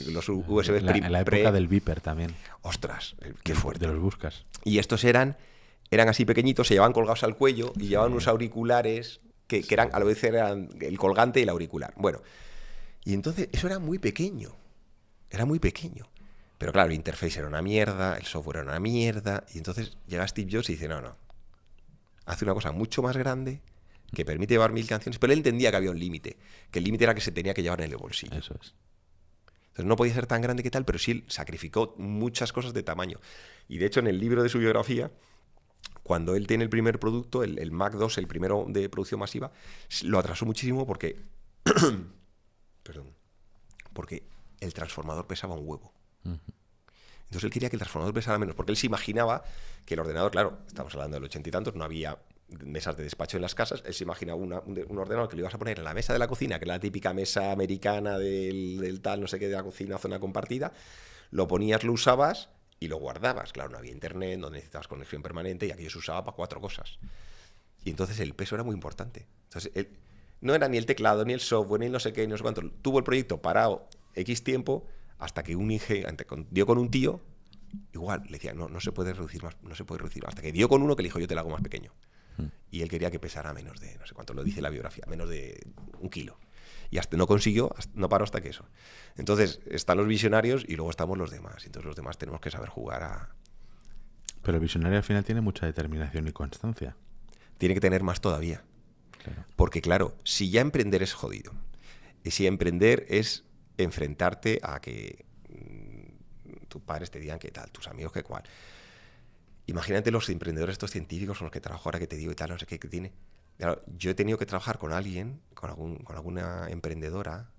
Los USB en la época del Viper también. Ostras, qué fuerte. De los buscas. Y estos eran eran así pequeñitos, se llevaban colgados al cuello y llevaban unos auriculares que eran, a la vez eran el colgante y el auricular. Bueno, y entonces eso era muy pequeño. Era muy pequeño. Pero claro, el interface era una mierda, el software era una mierda. Y entonces llega Steve Jobs y dice, no, hace una cosa mucho más grande que permite llevar 1000 canciones. Pero él entendía que había un límite. Que el límite era que se tenía que llevar en el bolsillo. Eso es. Entonces no podía ser tan grande que tal, pero sí sacrificó muchas cosas de tamaño. Y de hecho en el libro de su biografía, cuando él tiene el primer producto, el Mac 2, el primero de producción masiva, lo atrasó muchísimo porque... Perdón. Porque el transformador pesaba un huevo. Entonces él quería que el transformador pesara menos, porque él se imaginaba que el ordenador, claro, estamos hablando del 80 y tantos, no había mesas de despacho en las casas, él se imaginaba un ordenador que lo ibas a poner en la mesa de la cocina, que era la típica mesa americana del tal, no sé qué, de la cocina, zona compartida, lo ponías, lo usabas y lo guardabas. Claro, no había internet, no necesitabas conexión permanente y aquello se usaba para 4 cosas. Y entonces el peso era muy importante. Entonces él, no era ni el teclado, ni el software, ni no sé qué, ni no sé cuánto. Tuvo el proyecto parado X tiempo hasta que dio con un tío, igual, le decía, no se puede reducir más, no se puede reducir más. Hasta que dio con uno que le dijo, yo te lo hago más pequeño. Y él quería que pesara menos de, no sé cuánto, lo dice la biografía, menos de 1 kilo. Y hasta no consiguió, no paró hasta que eso. Entonces, están los visionarios y luego estamos los demás. Entonces los demás tenemos que saber jugar a... Pero el visionario al final tiene mucha determinación y constancia. Tiene que tener más todavía. Claro. Porque claro, si ya emprender es jodido, y si emprender es enfrentarte a que tus padres te digan qué tal, tus amigos qué cual. Imagínate los emprendedores estos científicos con los que trabajo ahora que te digo y tal, no sé qué tiene. Claro, yo he tenido que trabajar con alguien, con alguna emprendedora,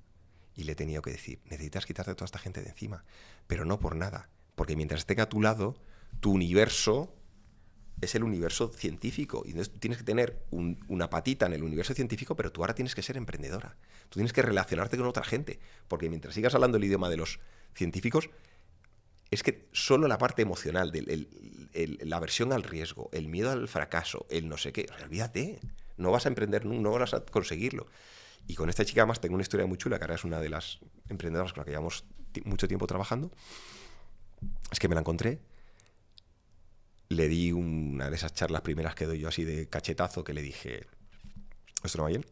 y le he tenido que decir, necesitas quitarte a toda esta gente de encima, pero no por nada, porque mientras esté a tu lado, tu universo es el universo científico, y entonces tú tienes que tener una patita en el universo científico, pero tú ahora tienes que ser emprendedora. Tú tienes que relacionarte con otra gente, porque mientras sigas hablando el idioma de los científicos, es que solo la parte emocional, la aversión al riesgo, el miedo al fracaso, el no sé qué, o sea, olvídate, no vas a emprender, no vas a conseguirlo. Y con esta chica además tengo una historia muy chula, que ahora es una de las emprendedoras con la que llevamos mucho tiempo trabajando. Es que me la encontré, le di una de esas charlas primeras que doy yo así de cachetazo, que le dije, esto no va bien.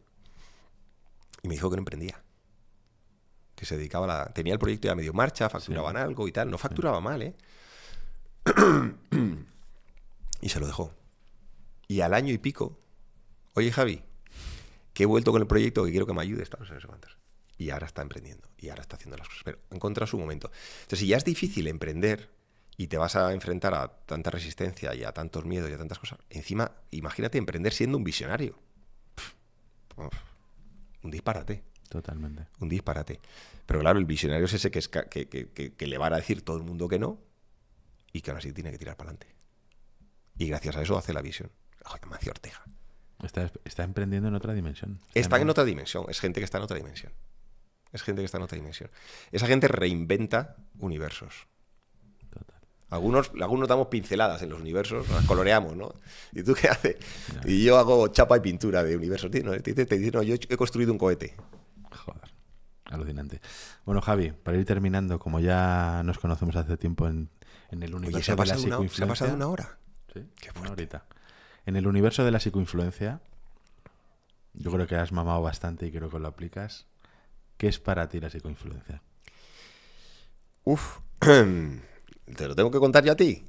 Y me dijo que no emprendía. Que se dedicaba tenía el proyecto ya medio marcha, facturaban algo y tal. No facturaba mal, ¿eh? Y se lo dejó. Y al año y pico, oye Javi, que he vuelto con el proyecto, que quiero que me ayudes, no sé cuántas. Y ahora está emprendiendo, y ahora está haciendo las cosas. Pero ha encontrado su momento. Entonces, si ya es difícil emprender y te vas a enfrentar a tanta resistencia y a tantos miedos y a tantas cosas, encima, imagínate emprender siendo un visionario. Un disparate. Totalmente. Un disparate. Pero claro, el visionario es ese que le van a decir todo el mundo que no y que ahora sí tiene que tirar para adelante. Y gracias a eso hace la visión. Joder, Mancio Ortega. Está emprendiendo en otra dimensión. Está en otra dimensión. Es gente que está en otra dimensión. Esa gente reinventa universos. Total. Algunos damos pinceladas en los universos, las coloreamos, ¿no? ¿Y tú qué haces? Y yo hago chapa y pintura de universos. Te dicen, no, yo he construido un cohete. Joder, alucinante. Bueno, Javi, para ir terminando, como ya nos conocemos hace tiempo en el universo de la psicoinfluencia... ¿Se ha pasado 1 hora? Sí, qué fuerte. una horita. En el universo de la psicoinfluencia, yo creo que has mamado bastante y creo que lo aplicas. ¿Qué es para ti la psicoinfluencia? ¿Te lo tengo que contar yo a ti?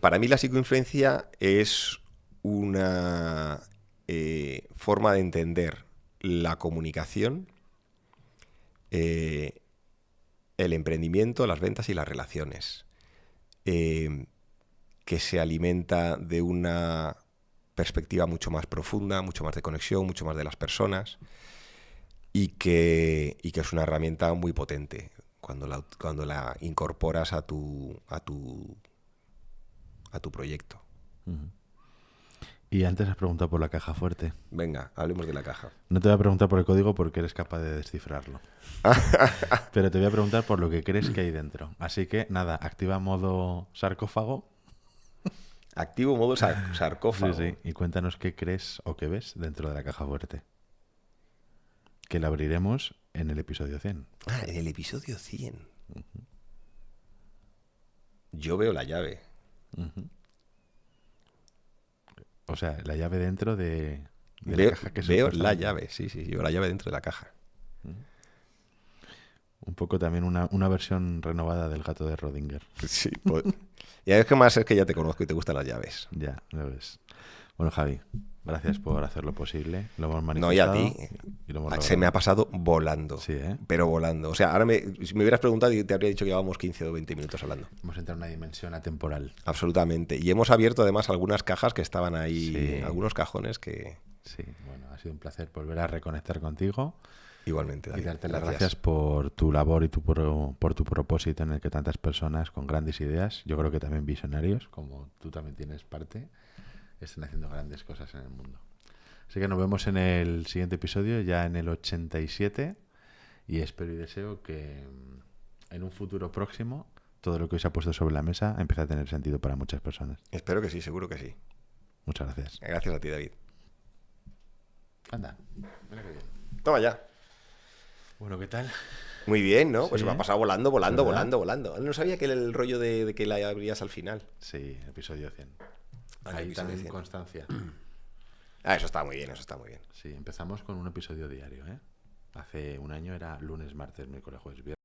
Para mí la psicoinfluencia es una forma de entender la comunicación, el emprendimiento, las ventas y las relaciones, que se alimenta de una perspectiva mucho más profunda, mucho más de conexión, mucho más de las personas, y que es una herramienta muy potente cuando la incorporas a tu proyecto. Uh-huh. Y antes has preguntado por la caja fuerte. Venga, hablemos de la caja. No te voy a preguntar por el código porque eres capaz de descifrarlo. Pero te voy a preguntar por lo que crees que hay dentro. Así que, nada, activa modo sarcófago. Activo modo sarcófago. Sí. Y cuéntanos qué crees o qué ves dentro de la caja fuerte. Que la abriremos en el episodio 100. En el episodio 100. Uh-huh. Yo veo la llave. Uh-huh. O sea, la llave dentro de la Veo, caja que veo la supuestamente- llave, sí, llevo la llave dentro de la caja. Un poco también una versión renovada del gato de Rodinger. Sí, pues. Y es que más es que ya te conozco y te gustan las llaves. Ya, lo ves. Bueno, Javi, gracias por hacer lo posible. Lo hemos No, y a manifestado ti. y lo hemos Se me ha logrado. pasado volando. Sí, ¿eh? Pero volando. O sea, si me hubieras preguntado, te habría dicho que llevábamos 15 o 20 minutos hablando. Hemos entrado en una dimensión atemporal. Absolutamente. Y hemos abierto además algunas cajas que estaban ahí, Sí. algunos cajones que... Sí, bueno, ha sido un placer volver a reconectar contigo Igualmente, y David. darte las gracias por tu labor y por tu propósito en el que tantas personas con grandes ideas, yo creo que también visionarios, como tú también tienes parte, están haciendo grandes cosas en el mundo. Así que nos vemos en el siguiente episodio, ya en el 87, y espero y deseo que en un futuro próximo todo lo que hoy se ha puesto sobre la mesa empiece a tener sentido para muchas personas. Espero que sí, seguro que sí. Muchas gracias. Gracias a ti, David. Anda, mira qué bien. Toma ya. Bueno, ¿qué tal? Muy bien, ¿no? Pues Sí. se me ha pasado volando, ¿Verdad? volando. No sabía que el rollo de que la abrías al final. Sí, episodio 100. Ah, Ahí episodio también 100. constancia. Ah, eso está muy bien, eso está muy bien. Sí, empezamos con un episodio diario, ¿eh? Hace un año era lunes, martes, miércoles, jueves, viernes.